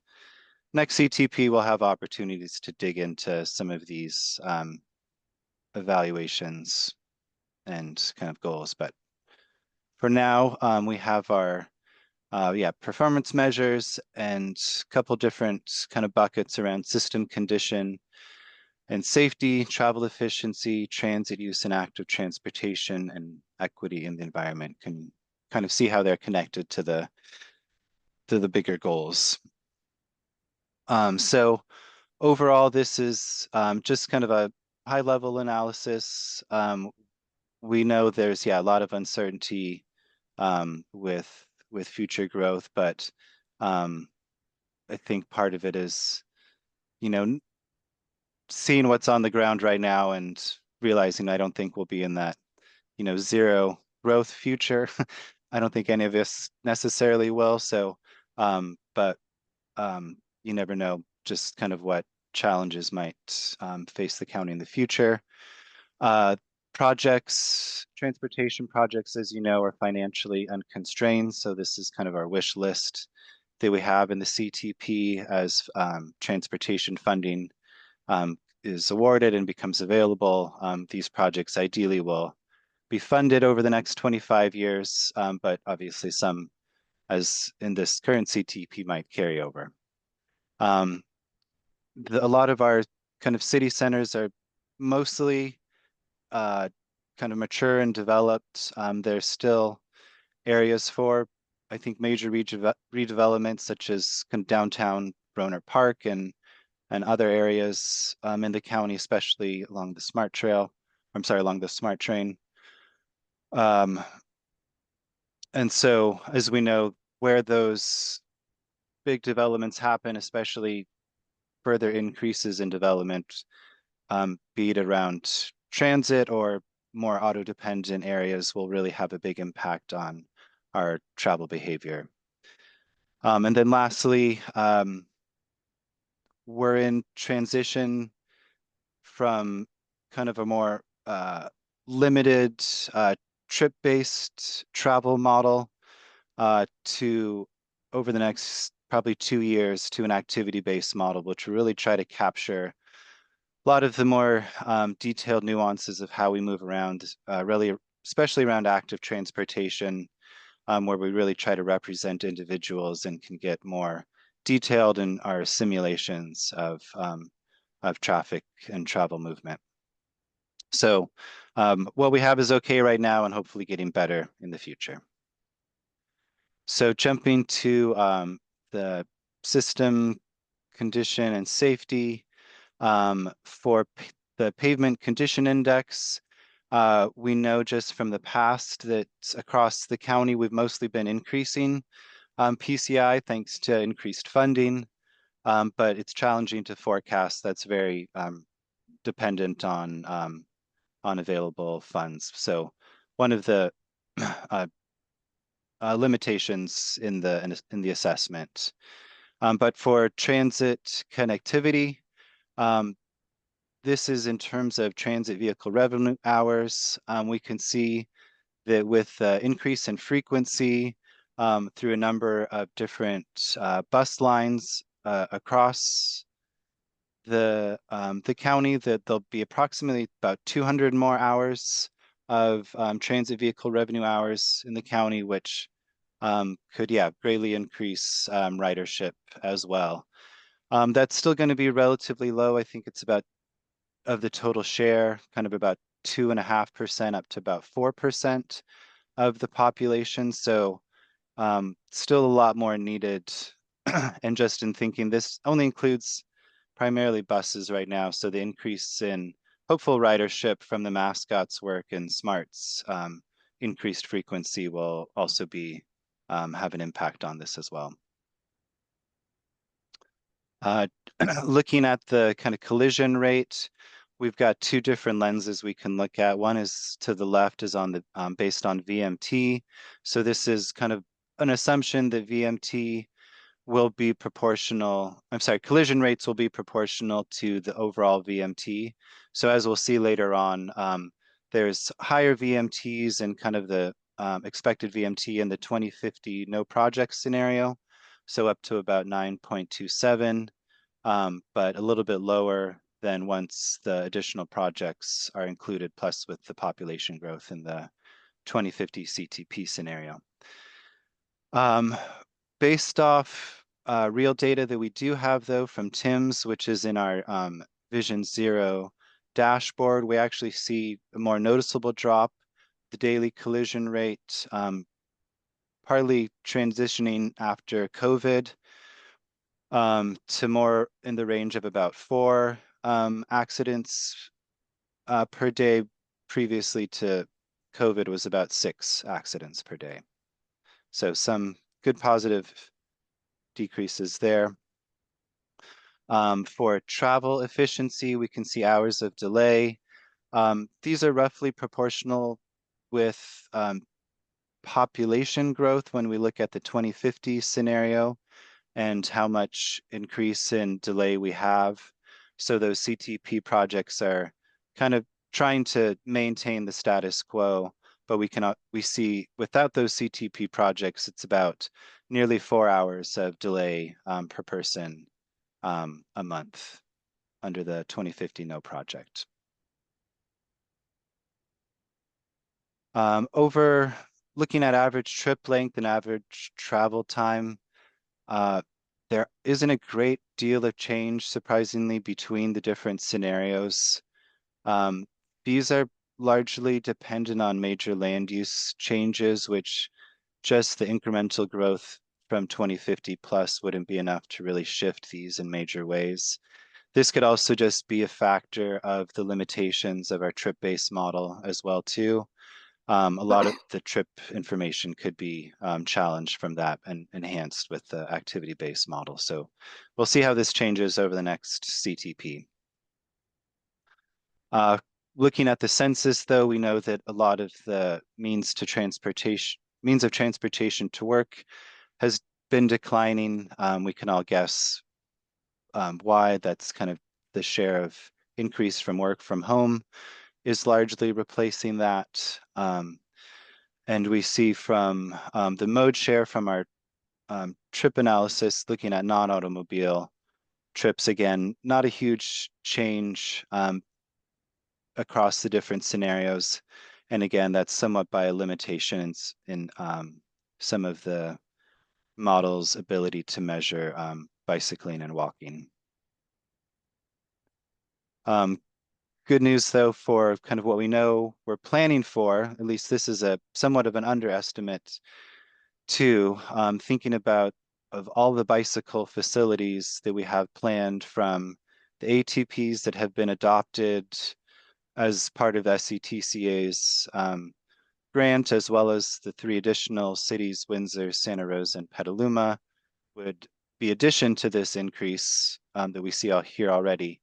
next CTP, we'll have opportunities to dig into some of these evaluations and kind of goals. But for now, we have our performance measures and a couple different kind of buckets around system condition and safety, travel efficiency, transit use and active transportation, and equity in the environment. Can kind of see how they're connected to the bigger goals. So overall, this is just kind of a high level analysis. We know there's a lot of uncertainty with future growth, but I think part of it is, seeing what's on the ground right now and realizing I don't think we'll be in that, zero growth future. I don't think any of us necessarily will. So, but you never know just kind of what challenges might face the county in the future. Transportation projects, as you know, are financially unconstrained. So this is kind of our wish list that we have in the CTP as transportation funding is awarded and becomes available. These projects ideally will be funded over the next 25 years, but obviously some, as in this current CTP, might carry over. A lot of our kind of city centers are mostly kind of mature and developed. There's still areas for, I think, major redevelopments such as downtown Roner Park and other areas in the county, especially along the SMART trail. Along the SMART train. And so, as we know, where those big developments happen, especially further increases in development, be it around transit or more auto-dependent areas, will really have a big impact on our travel behavior. And then lastly, we're in transition from kind of a more limited trip-based travel model to, over the next probably 2 years, to an activity-based model, which will really try to capture a lot of the more detailed nuances of how we move around, really, especially around active transportation, where we really try to represent individuals and can get more detailed in our simulations of traffic and travel movement. So what we have is okay right now and hopefully getting better in the future. So jumping to the system condition and safety, for the pavement condition index, we know just from the past that across the county, we've mostly been increasing PCI thanks to increased funding, but it's challenging to forecast. That's very dependent on available funds. So one of the limitations in the assessment. But for transit connectivity, this is in terms of transit vehicle revenue hours. We can see that with increase in frequency through a number of different bus lines across the county, that there'll be approximately about 200 more hours of transit vehicle revenue hours in the county, which could greatly increase ridership as well. That's still going to be relatively low. I think it's about, of the total share, kind of about 2.5% up to about 4% of the population. So still a lot more needed. And just in thinking, this only includes primarily buses right now. So the increase in hopeful ridership from the mascots work and SMART's increased frequency will also be have an impact on this as well. Looking at the kind of collision rate, we've got two different lenses we can look at. One is to the left is on the based on VMT. So this is kind of an assumption that VMT will be proportional. Collision rates will be proportional to the overall VMT. So as we'll see later on, there's higher VMTs and kind of the expected VMT in the 2050 no project scenario. So up to about 9.27, but a little bit lower than once the additional projects are included, plus with the population growth in the 2050 CTP scenario. Based off real data that we do have though from Tim's, which is in our Vision Zero dashboard, we actually see a more noticeable drop. The daily collision rate, partly transitioning after COVID, to more in the range of about 4 accidents per day. Previously to COVID was about 6 accidents per day. So some good positive decreases there. For travel efficiency, we can see hours of delay. These are roughly proportional with population growth when we look at the 2050 scenario and how much increase in delay we have. So those CTP projects are kind of trying to maintain the status quo, but we see without those CTP projects, it's about nearly 4 hours of delay per person a month under the 2050 No project. Over looking at average trip length and average travel time, there isn't a great deal of change, surprisingly, between the different scenarios. These are largely dependent on major land use changes, which just the incremental growth from 2050 plus wouldn't be enough to really shift these in major ways. This could also just be a factor of the limitations of our trip-based model as well, too. A lot of the trip information could be challenged from that and enhanced with the activity-based model. So we'll see how this changes over the next CTP. Looking at the census, though, we know that a lot of the means of transportation to work has been declining. We can all guess why. That's kind of the share of increase from work from home is largely replacing that. And we see from the mode share from our trip analysis, looking at non-automobile trips, again, not a huge change across the different scenarios. And again, that's somewhat by a limitation in some of the model's ability to measure bicycling and walking. Good news, though, for kind of what we know we're planning for, at least this is a somewhat of an underestimate too, thinking about of all the bicycle facilities that we have planned, from the ATPs that have been adopted as part of SCTCA's grant, as well as the 3 additional cities, Windsor, Santa Rosa, and Petaluma, would be addition to this increase that we see here already.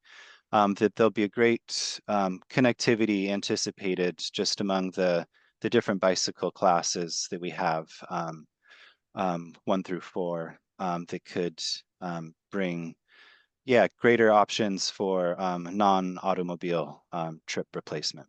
That there'll be a great connectivity anticipated just among the different bicycle classes that we have, 1 through 4, that could bring, greater options for non-automobile trip replacement.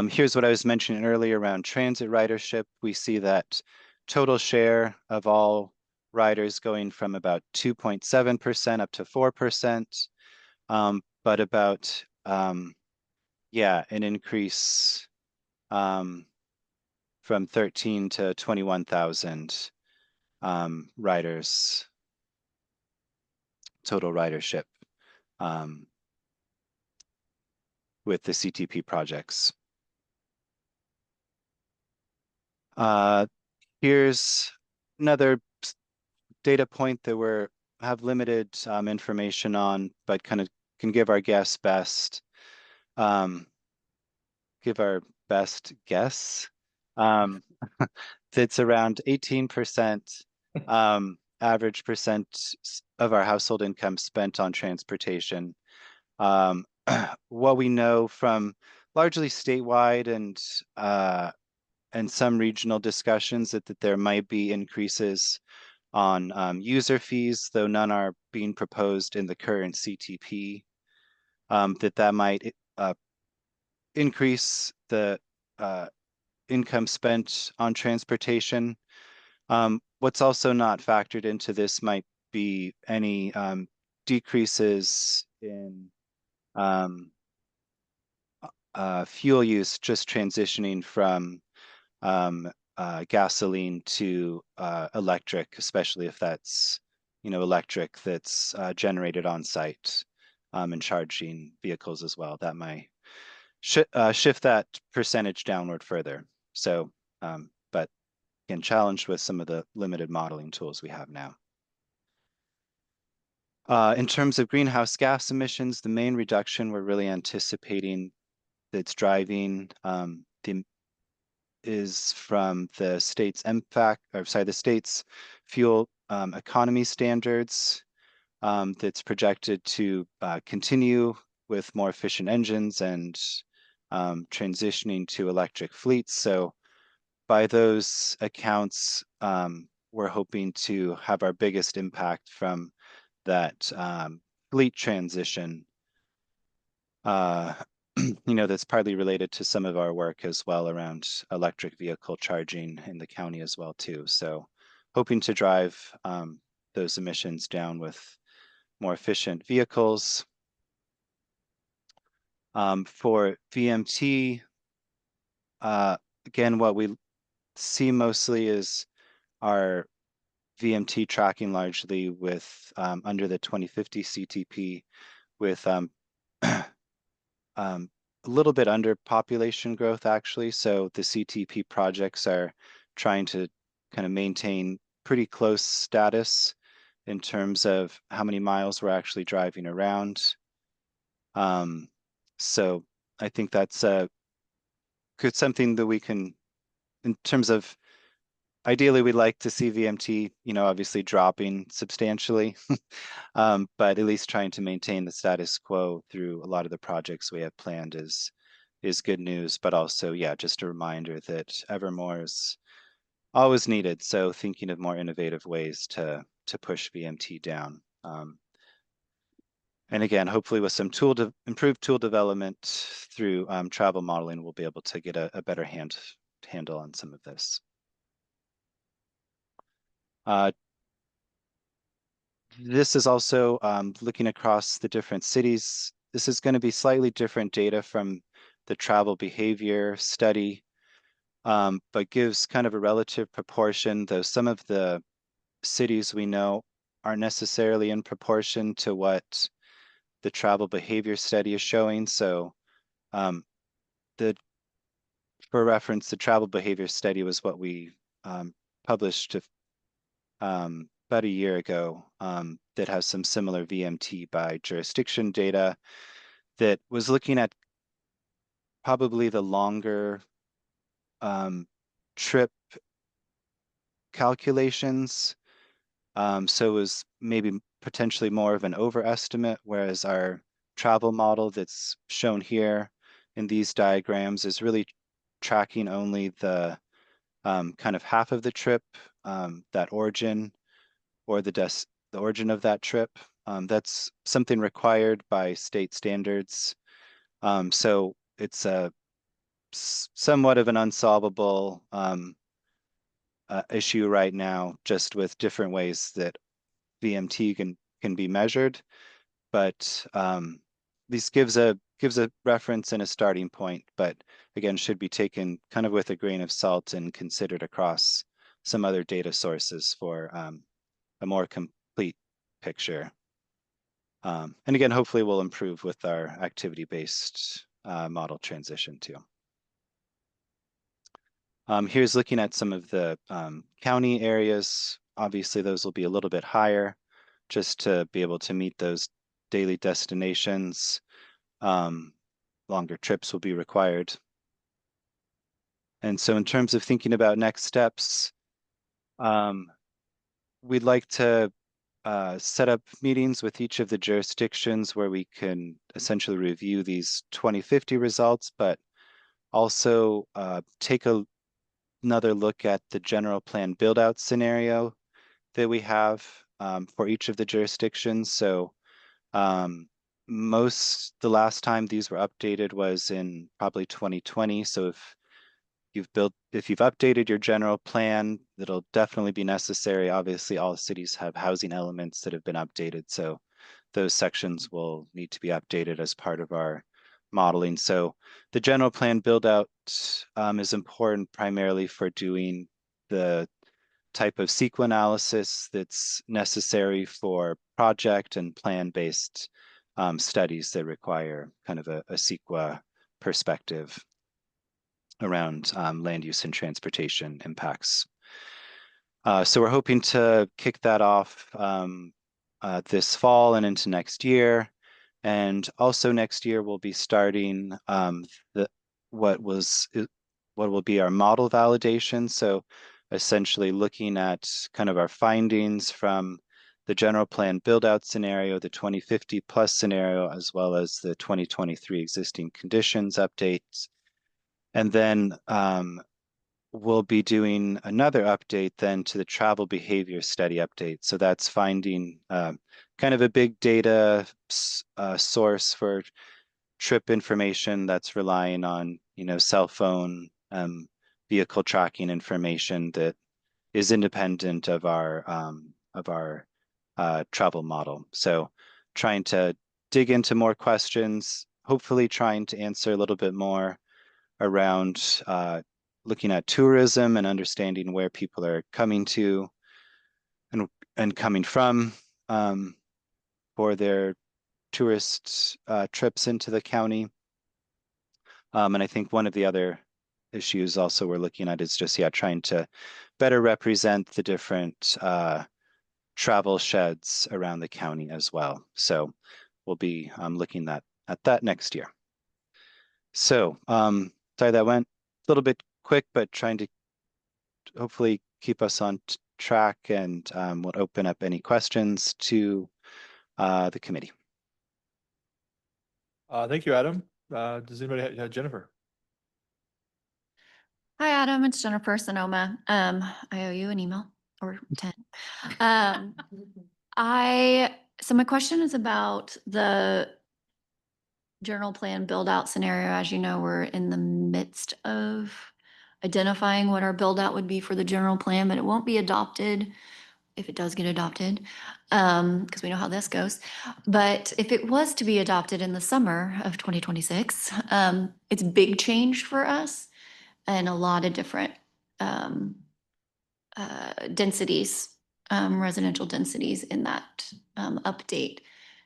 Here's what I was mentioning earlier around transit ridership. We see that total share of all riders going from about 2.7% up to 4%, but about, an increase from 13 to 21,000 riders, total ridership with the CTP projects. Here's another data point that we have limited information on, but kind of can give our guess best, give our best guess. That's around 18% average percent of our household income spent on transportation. What we know from largely statewide and some regional discussions that there might be increases on user fees, though none are being proposed in the current CTP, that might increase the income spent on transportation. What's also not factored into this might be any decreases in fuel use, just transitioning from gasoline to electric, especially if that's, electric that's generated on site, and charging vehicles as well. That might shift that percentage downward further. So, but again, challenged with some of the limited modeling tools we have now. In terms of greenhouse gas emissions, the main reduction we're really anticipating that's driving is from the state's the state's fuel economy standards, that's projected to continue with more efficient engines and transitioning to electric fleets. So by those accounts, we're hoping to have our biggest impact from that fleet transition. That's partly related to some of our work as well around electric vehicle charging in the county as well too. So hoping to drive those emissions down with more efficient vehicles. For VMT, again, what we see mostly is our VMT tracking largely with under the 2050 CTP with a little bit under population growth actually. So the CTP projects are trying to kind of maintain pretty close status in terms of how many miles we're actually driving around. So I think that's something that we can, in terms of, ideally we'd like to see VMT, obviously dropping substantially, but at least trying to maintain the status quo through a lot of the projects we have planned is good news. But also, yeah, just a reminder that ever more is always needed. So thinking of more innovative ways to push VMT down. And again, hopefully with some improved tool development through travel modeling, we'll be able to get a better handle on some of this. This is also looking across the different cities. This is going to be slightly different data from the travel behavior study, but gives kind of a relative proportion, though some of the cities we know aren't necessarily in proportion to what the travel behavior study is showing. So for reference, the travel behavior study was what we published about a year ago, that has some similar VMT by jurisdiction data that was looking at probably the longer trip calculations. So it was maybe potentially more of an overestimate, whereas our travel model that's shown here in these diagrams is really tracking only the kind of half of the trip, that origin, or the origin of that trip. That's something required by state standards. So it's somewhat of an unsolvable issue right now, just with different ways that VMT can be measured. But this gives a reference and a starting point, but again, should be taken kind of with a grain of salt and considered across some other data sources for a more complete picture. And again, hopefully we'll improve with our activity-based model transition too. Here's looking at some of the county areas. Obviously, those will be a little bit higher just to be able to meet those daily destinations. Longer trips will be required. And so in terms of thinking about next steps, we'd like to set up meetings with each of the jurisdictions where we can essentially review these 2050 results, but also take another look at the general plan build out scenario that we have for each of the jurisdictions. So the last time these were updated was in probably 2020. So if you've updated your general plan, that'll definitely be necessary. Obviously, all cities have housing elements that have been updated. So those sections will need to be updated as part of our modeling. So the general plan build out is important primarily for doing the type of SQL analysis that's necessary for project and plan-based studies that require kind of a SQL perspective around land use and transportation impacts. So we're hoping to kick that off this fall and into next year. And also next year, we'll be starting what will be our model validation. So essentially looking at kind of our findings from the general plan build out scenario, the 2050 plus scenario, as well as the 2023 existing conditions updates. And then we'll be doing another update then to the travel behavior study update. So that's finding kind of a big data source for trip information that's relying on, cell phone vehicle tracking information that is independent of our travel model. So trying to dig into more questions, hopefully trying to answer a little bit more around looking at tourism and understanding where people are coming to and coming from for their tourist trips into the county. And I think one of the other issues also we're looking at is just, trying to better represent the different travel sheds around the county as well. So we'll be looking at that next year. So sorry that went a little bit quick, but trying to hopefully keep us on track, and we'll open up any questions to the committee. Thank you, Adam. Does anybody have Jennifer? Hi, Adam. It's Jennifer Sonoma. I owe you an email or 10. So my question is about the general plan build out scenario. As you know, we're in the midst of identifying what our build out would be for the general plan, but it won't be adopted if it does get adopted, because we know how this goes. But if it was to be adopted in the summer of 2026, it's big change for us and a lot of different densities, residential densities in that update.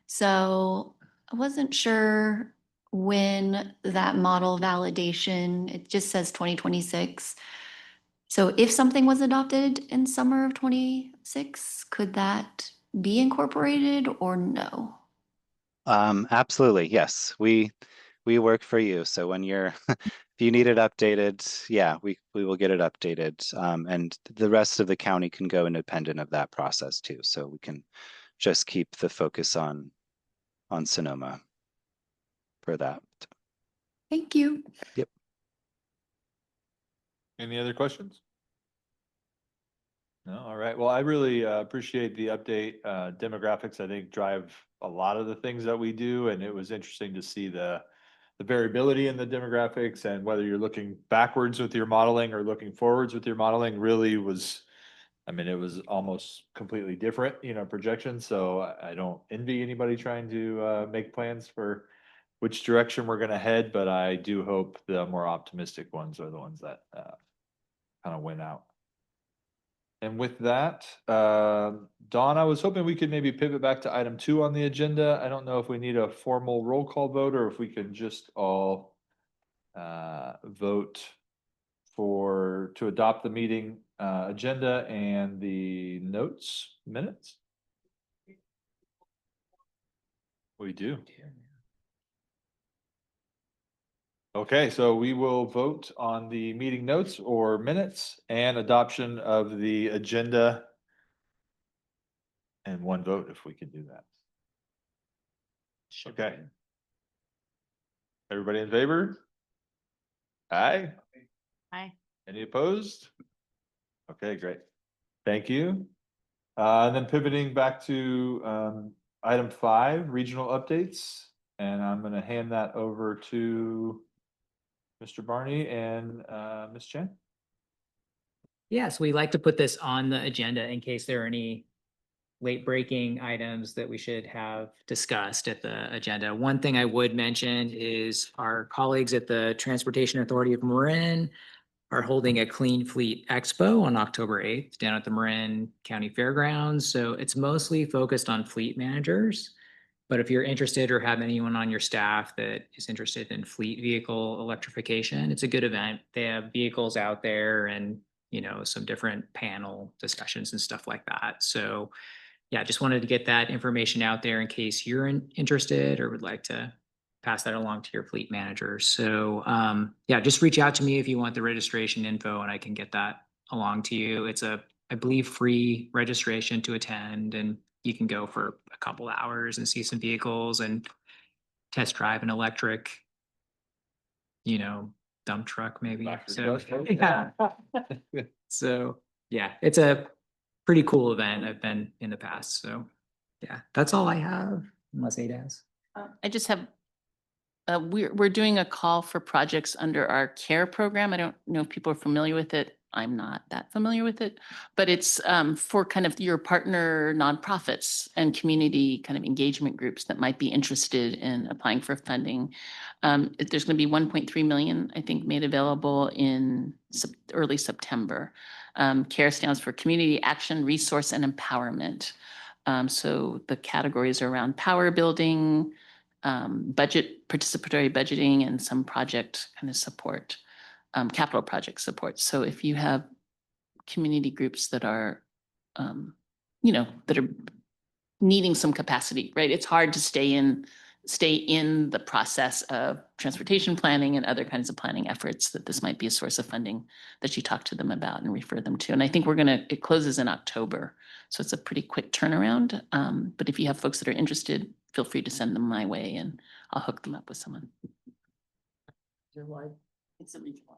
So I wasn't sure when that model validation, it just says 2026. So if something was adopted in summer of 26, could that be incorporated or no? Absolutely, yes. We work for you. So when you're if you need it updated, we will get it updated. And the rest of the county can go independent of that process too. So we can just keep the focus on Sonoma for that. Thank you. Yep. Any other questions? No, all right. Well, I really appreciate the update. Demographics, I think, drive a lot of the things that we do, and it was interesting to see the variability in the demographics, and whether you're looking backwards with your modeling or looking forwards with your modeling really was, it was almost completely different, projections. So I don't envy anybody trying to make plans for which direction we're going to head, but I do hope the more optimistic ones are the ones that kind of win out. And with that, Dawn, I was hoping we could maybe pivot back to item 2 on the agenda. I don't know if we need a formal roll call vote or if we can just all vote to adopt the meeting agenda and the minutes. We do. Okay, so we will vote on the meeting notes or minutes and adoption of the agenda. And one vote if we could do that. Okay. Everybody in favor? Aye. Aye. Any opposed? Okay, great. Thank you. And then pivoting back to item 5, regional updates. And I'm going to hand that over to Mr. Barney and Ms. Chen. Yes, we like to put this on the agenda in case there are any late breaking items that we should have discussed at the agenda. One thing I would mention is our colleagues at the Transportation Authority of Marin are holding a Clean Fleet Expo on October 8th down at the Marin County Fairgrounds. So it's mostly focused on fleet managers. But if you're interested or have anyone on your staff that is interested in fleet vehicle electrification, it's a good event. They have vehicles out there and, you know, some different panel discussions and stuff like that. So yeah, just wanted to get that information out there in case you're interested or would like to pass that along to your fleet manager. So yeah, just reach out to me if you want the registration info and I can get that along to you. It's a, I believe, free registration to attend, and you can go for a couple hours and see some vehicles and test drive an electric, you know, dump truck maybe. Back to So the yeah. So yeah, it's a pretty cool event. I've been in the past. So yeah, that's all I have, unless Ada has. I just have, we're doing a call for projects under our CARE program. I don't know if people are familiar with it. I'm not that familiar with it, but it's for kind of your partner nonprofits and community kind of engagement groups that might be interested in applying for funding. There's going to be 1.3 million, I think, made available in early September. CARE stands for Community Action, Resource, and Empowerment. So the categories are around power building, budget, participatory budgeting, and some project kind of support, capital project support. So if you have community groups that are, you know, that are needing some capacity, right? It's hard to stay in the process of transportation planning and other kinds of planning efforts, that this might be a source of funding that you talk to them about and refer them to. And I think it closes in October. So it's a pretty quick turnaround. But if you have folks that are interested, feel free to send them my way and I'll hook them up with someone. It's a regional.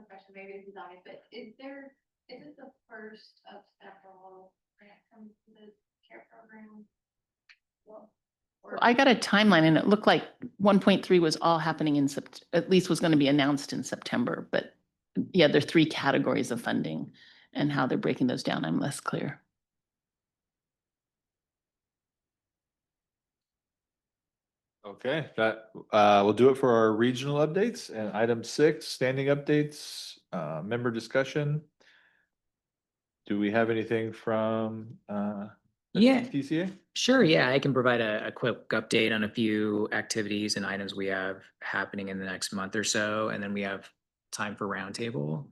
Question, maybe this is obvious, but is it the first of several grants from the CARE program? Well, I got a timeline and it looked like 1.3 was all happening in at least was going to be announced in September, but yeah, there are 3 categories of funding, and how they're breaking those down, I'm less clear. Okay, that will do it for our regional updates. And item 6, standing updates, member discussion. Do we have anything from Yeah. SCTCA? Sure, yeah, I can provide a quick update on a few activities and items we have happening in the next month or so, and then we have time for roundtable.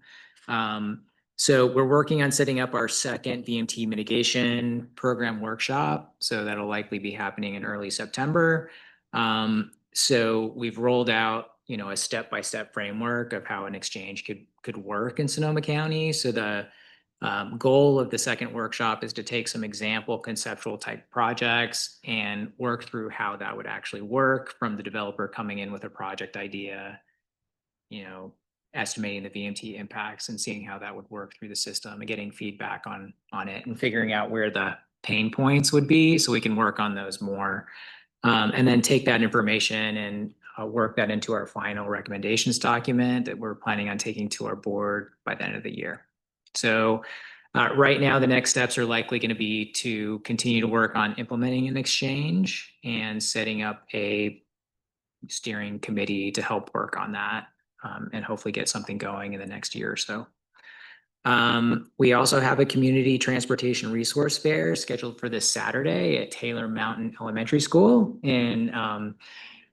So we're working on setting up our second VMT mitigation program workshop. So that'll likely be happening in early September. So we've rolled out, you know, a step-by-step framework of how an exchange could work in Sonoma County. So the goal of the second workshop is to take some example conceptual type projects and work through how that would actually work, from the developer coming in with a project idea, you know, estimating the VMT impacts and seeing how that would work through the system and getting feedback on it and figuring out where the pain points would be so we can work on those more. And then take that information and work that into our final recommendations document that we're planning on taking to our board by the end of the year. So right now, the next steps are likely going to be to continue to work on implementing an exchange and setting up a steering committee to help work on that, and hopefully get something going in the next year or so. We also have a community transportation resource fair scheduled for this Saturday at Taylor Mountain Elementary School in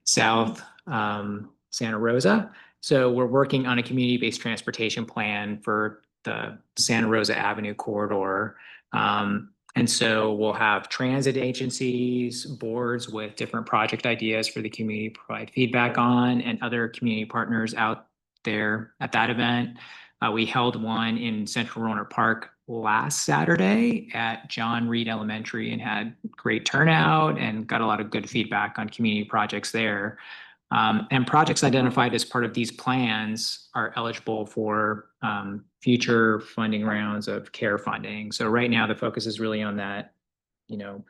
South Santa Rosa. So we're working on a community-based transportation plan for the Santa Rosa Avenue corridor. And so we'll have transit agencies, boards with different project ideas for the community to provide feedback on, and other community partners out there at that event. We held one in Central Rohnert Park last Saturday at John Reed Elementary and had great turnout and got a lot of good feedback on community projects there. And projects identified as part of these plans are eligible for future funding rounds of CARE funding. So right now the focus is really on that, you know,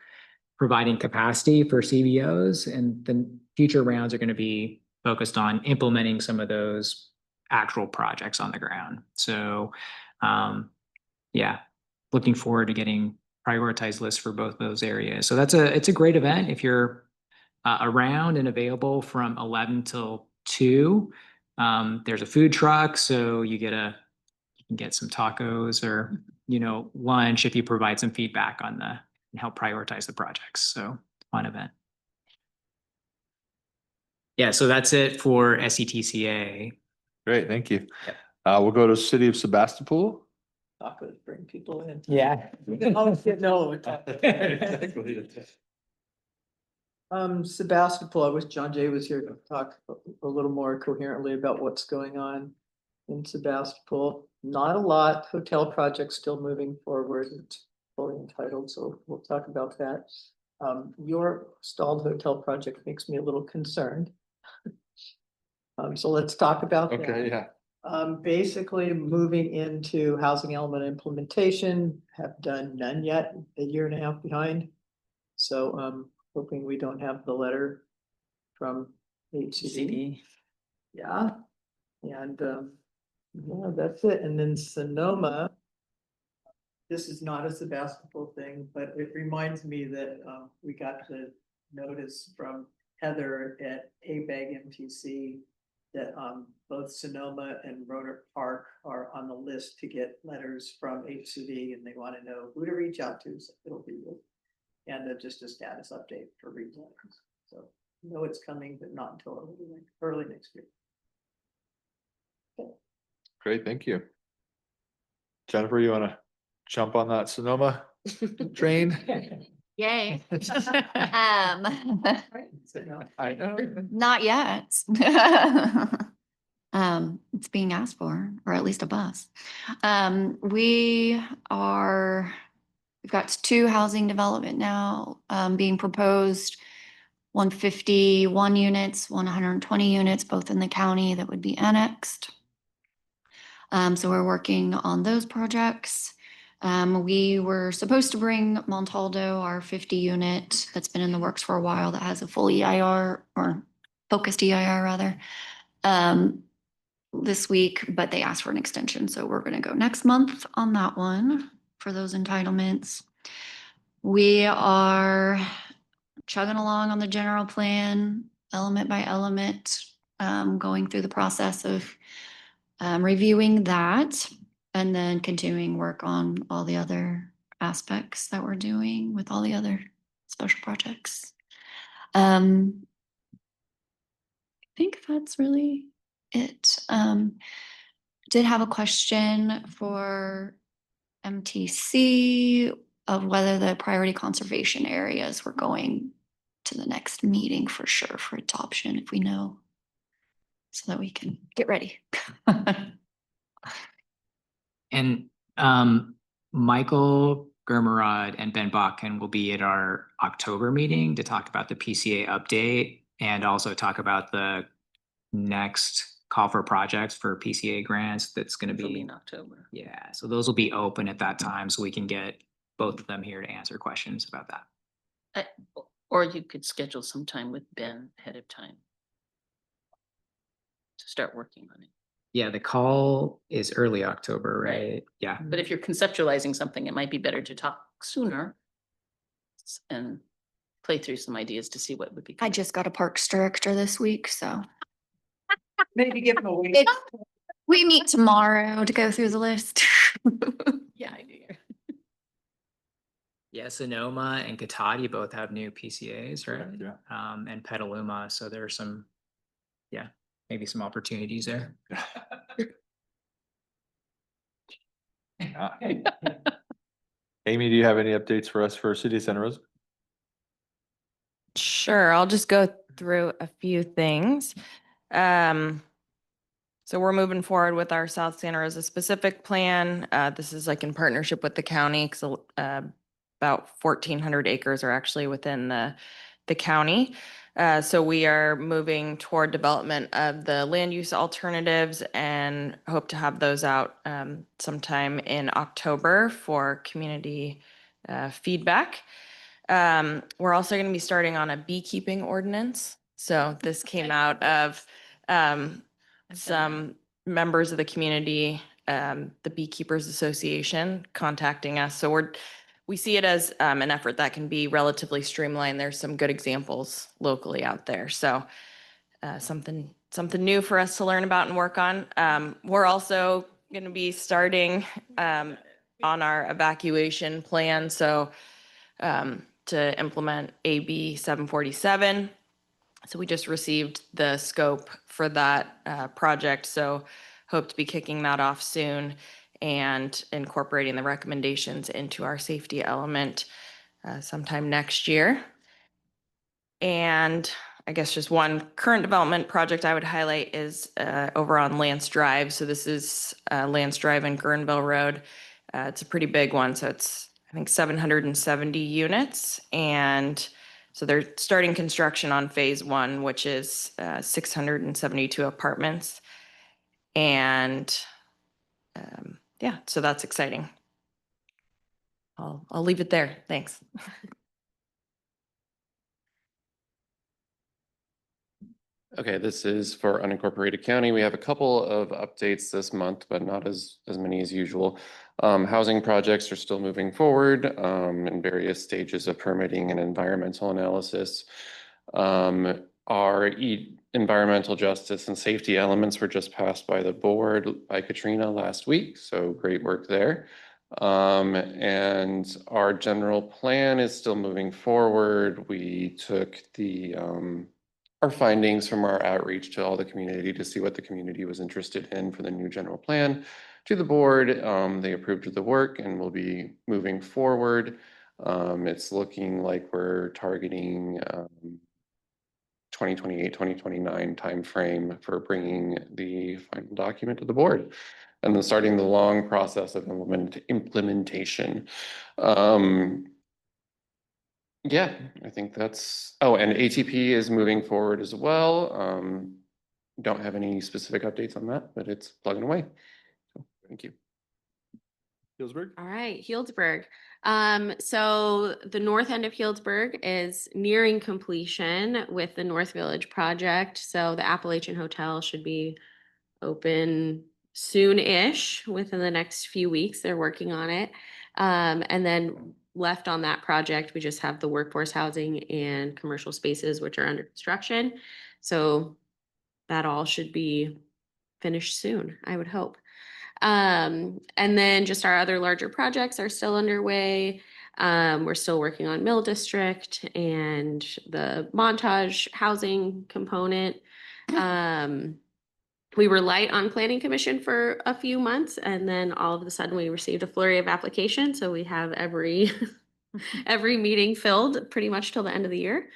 providing capacity for CBOs, and the future rounds are going to be focused on implementing some of those actual projects on the ground. So yeah, looking forward to getting prioritized lists for both those areas. So it's a great event if you're around and available from 11 till 2. There's a food truck, so you can get some tacos or, lunch if you provide some feedback on and help prioritize the projects. So fun event. Yeah, so that's it for SCTCA. Great, thank you. Yep. We'll go to City of Sebastopol. Tacos bring people in. Yeah. Oh, no. Exactly. Sebastopol, I wish John Jay was here to talk a little more coherently about what's going on in Sebastopol. Not a lot, hotel projects still moving forward, it's fully entitled, so we'll talk about that. Your stalled hotel project makes me a little concerned. So let's talk about that. Okay, yeah. Basically moving into housing element implementation, have done none yet, a year and a half behind. So, hoping we don't have the letter from HCD. Yeah, and, yeah, that's it. And then Sonoma. This is not a Sebastopol thing, but it reminds me that, we got the notice from Heather at ABAG MTC that, both Sonoma and Roder Park are on the list to get letters from HCD, and they want to know who to reach out to, so it'll be you. And just a status update for reasons. So know it's coming, but not until early next year. Great, thank you. Jennifer, you wanna jump on that Sonoma train? Yay. I know. Not yet. It's being asked for, or at least a bus. We've got 2 housing development now, being proposed. 151 units, 120 units, both in the county that would be annexed. So we're working on those projects. We were supposed to bring Montaldo, our 50 unit that's been in the works for a while, that has a full EIR, or focused EIR rather, this week, but they asked for an extension. So we're going to go next month on that one for those entitlements. We are chugging along on the general plan, element by element, going through the process of reviewing that, and then continuing work on all the other aspects that we're doing with all the other special projects. I think that's really it. Did have a question for MTC of whether the priority conservation areas were going to the next meeting for sure for adoption, if we know, so that we can get ready. And Michael Germerod and Ben Botkin will be at our October meeting to talk about the PCA update and also talk about the next call for projects for PCA grants. That's going to be in October. Yeah, so those will be open at that time, so we can get both of them here to answer questions about that. Or you could schedule some time with Ben ahead of time to start working on it. Yeah, the call is early October, right? Right. Yeah. But if you're conceptualizing something, it might be better to talk sooner and play through some ideas to see what would be. I just got a parks director this week, so Maybe give them a week. we meet tomorrow to go through the list. Yeah, I do. Yeah, Sonoma and Katati both have new PCAs, right? Yeah. And Petaluma, so there are some, maybe some opportunities there. Amy, do you have any updates for us for City of Santa Rosa? Sure, I'll just go through a few things. So we're moving forward with our South Santa Rosa specific plan. This is like in partnership with the county, because about 1,400 acres are actually within the county. So we are moving toward development of the land use alternatives and hope to have those out sometime in October for community feedback. We're also going to be starting on a beekeeping ordinance. So this came out of some members of the community the Beekeepers Association contacting us. So we see it as an effort that can be relatively streamlined. There's some good examples locally out there. So something new for us to learn about and work on. We're also going to be starting on our evacuation plan. So to implement AB 747. So we just received the scope for that project. So hope to be kicking that off soon and incorporating the recommendations into our safety element sometime next year. And I guess just one current development project I would highlight is over on Lance Drive. So this is Lance Drive and Guerneville Road. It's a pretty big one. So it's, I think, 770 units. And so they're starting construction on phase one, which is 672 apartments. And yeah, so that's exciting. I'll leave it there. Thanks. Okay, this is for unincorporated county. We have a couple of updates this month, but not as many as usual. Housing projects are still moving forward in various stages of permitting and environmental analysis. Our environmental justice and safety elements were just passed by the board by Katrina last week, so great work there. And our general plan is still moving forward. We took our findings from our outreach to all the community to see what the community was interested in for the new general plan to the board. They approved of the work and will be moving forward. It's looking like we're targeting 2028, 2029 timeframe for bringing the final document to the board and then starting the long process of implementation. Yeah, I think that's, oh, and ATP is moving forward as well. Don't have any specific updates on that, but it's plugging away. So, thank you. Healdsburg? All right, Healdsburg. So the north end of Healdsburg is nearing completion with the North Village project. So the Appalachian Hotel should be open soon-ish, within the next few weeks. They're working on it. And then left on that project, we just have the workforce housing and commercial spaces, which are under construction. So that all should be finished soon, I would hope. And then just our other larger projects are still underway. We're still working on Mill District and the Montage housing component. We were light on planning commission for a few months, and then all of a sudden we received a flurry of applications. So we have every meeting filled pretty much till the end of the year.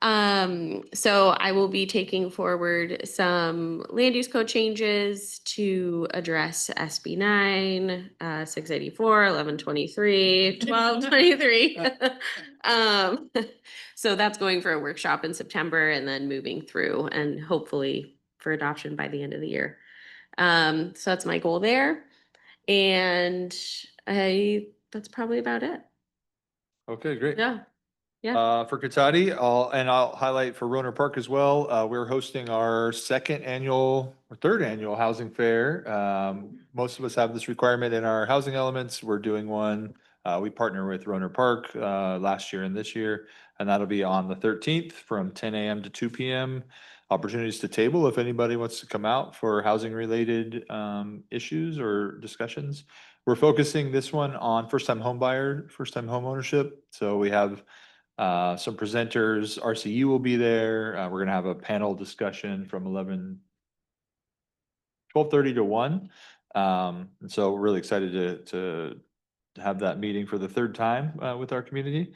So I will be taking forward some land use code changes to address SB 9, 684, 1123, 1223. So that's going for a workshop in September and then moving through and hopefully for adoption by the end of the year. So that's my goal there. And that's probably about it. Okay, great. Yeah. Yeah. For Cotati, I'll highlight for Roner Park as well. We're hosting our third annual housing fair. Most of us have this requirement in our housing elements. We're doing one. We partner with Roner Park last year and this year, and that'll be on the 13th from 10 a.m. to 2 p.m. Opportunities to table if anybody wants to come out for housing related issues or discussions. We're focusing this one on first-time home ownership. So we have some presenters. RCU will be there. We're going to have a panel discussion from 12:30 to 1. And so we're really excited to have that meeting for the third time with our community.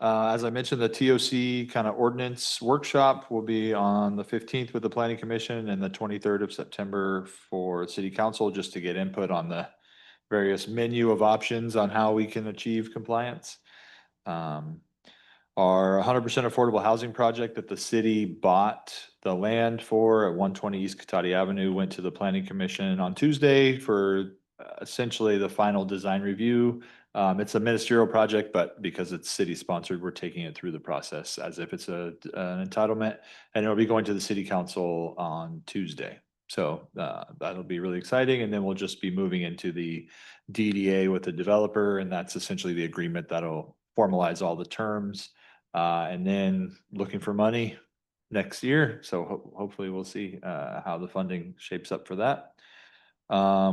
As I mentioned, the TOC kind of ordinance workshop will be on the 15th with the Planning Commission and the 23rd of September for City Council, just to get input on the various menu of options on how we can achieve compliance. Our 100% affordable housing project that the city bought the land for at 120 East Cotati Avenue went to the Planning Commission on Tuesday for essentially the final design review. It's a ministerial project, but because it's city sponsored, we're taking it through the process as if it's an entitlement, and it'll be going to the city council on Tuesday. So that'll be really exciting. And then we'll just be moving into the DDA with the developer, and that's essentially the agreement that'll formalize all the terms. And then looking for money next year. So hopefully we'll see how the funding shapes up for that.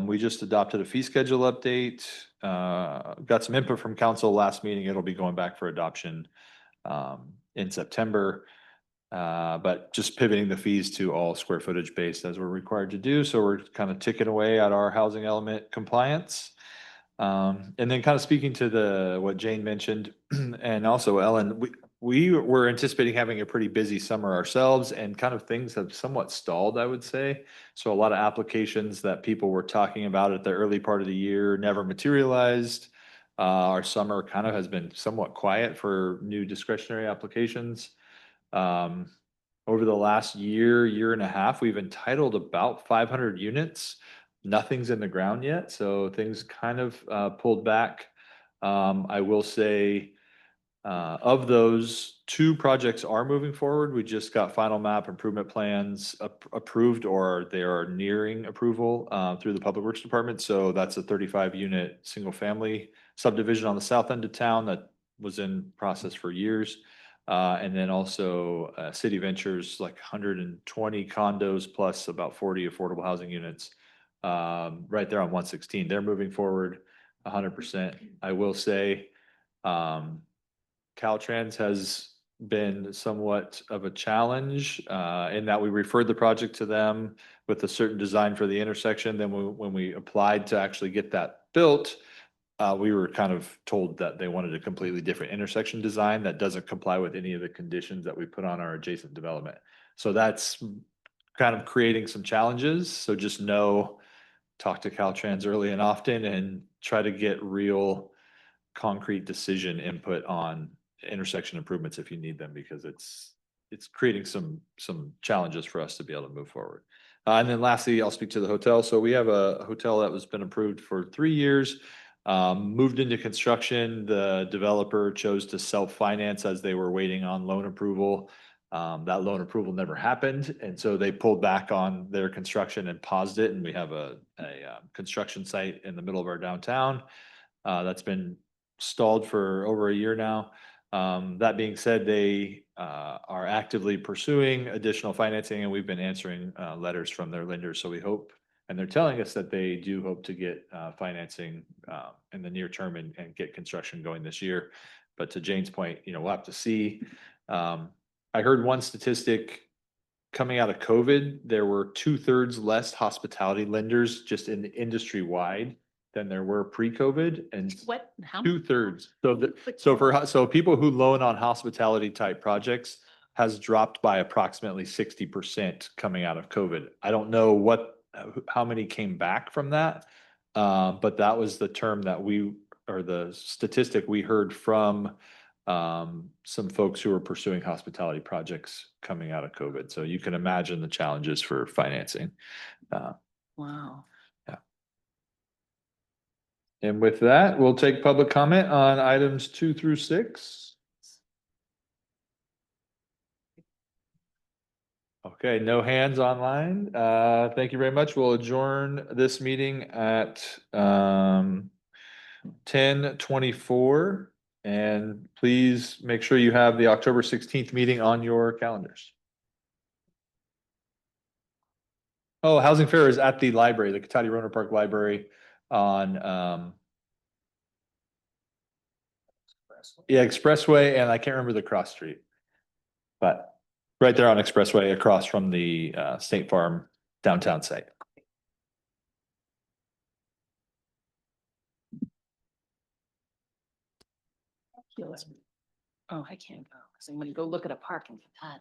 We just adopted a fee schedule update. Got some input from council last meeting. It'll be going back for adoption in September. But just pivoting the fees to all square footage based as we're required to do. So we're kind of ticking away at our housing element compliance. And then kind of speaking to what Jane mentioned, and also Ellen, we were anticipating having a pretty busy summer ourselves, and kind of things have somewhat stalled, I would say. So a lot of applications that people were talking about at the early part of the year never materialized. Our summer kind of has been somewhat quiet for new discretionary applications. Over the last year and a half, we've entitled about 500 units. Nothing's in the ground yet, so things kind of pulled back. I will say, of those, 2 projects are moving forward. We just got final map improvement plans approved, or they are nearing approval through the Public Works Department. So that's a 35-unit single-family subdivision on the south end of town that was in process for years. And then also City Ventures, like 120 condos plus about 40 affordable housing units right there on 116. They're moving forward 100%. I will say Caltrans has been somewhat of a challenge in that we referred the project to them with a certain design for the intersection. Then when we applied to actually get that built, we were kind of told that they wanted a completely different intersection design that doesn't comply with any of the conditions that we put on our adjacent development. So that's kind of creating some challenges. So just talk to Caltrans early and often and try to get real concrete decision input on intersection improvements if you need them, because it's creating some challenges for us to be able to move forward. And then lastly, I'll speak to the hotel. So we have a hotel that was been approved for 3 years. Moved into construction. The developer chose to self-finance as they were waiting on loan approval. That loan approval never happened, and so they pulled back on their construction and paused it. And we have a construction site in the middle of our downtown that's been stalled for over a year now. That being said, they are actively pursuing additional financing, and we've been answering letters from their lenders. So we hope, and they're telling us that they do hope to get financing in the near term and get construction going this year. But to Jane's point, we'll have to see. I heard one statistic coming out of COVID, there were 2/3 less hospitality lenders just in the industry wide than there were pre-COVID, and What, how? 2/3. So people who loan on hospitality type projects has dropped by approximately 60% coming out of COVID. I don't know how many came back from that, but that was the term or the statistic we heard from some folks who are pursuing hospitality projects coming out of COVID. So you can imagine the challenges for financing. Wow. Yeah. And with that, we'll take public comment on items 2 through 6. Okay, no hands online. Thank you very much. We'll adjourn this meeting at 10:24. And please make sure you have the October 16th meeting on your calendars. Oh, Housing Fair is at the library, the Cotati Roner Park Library on Expressway, and I can't remember the cross street. But right there on Expressway across from the State Farm downtown site. Oh, I can't go, because I'm gonna go look at a parking lot.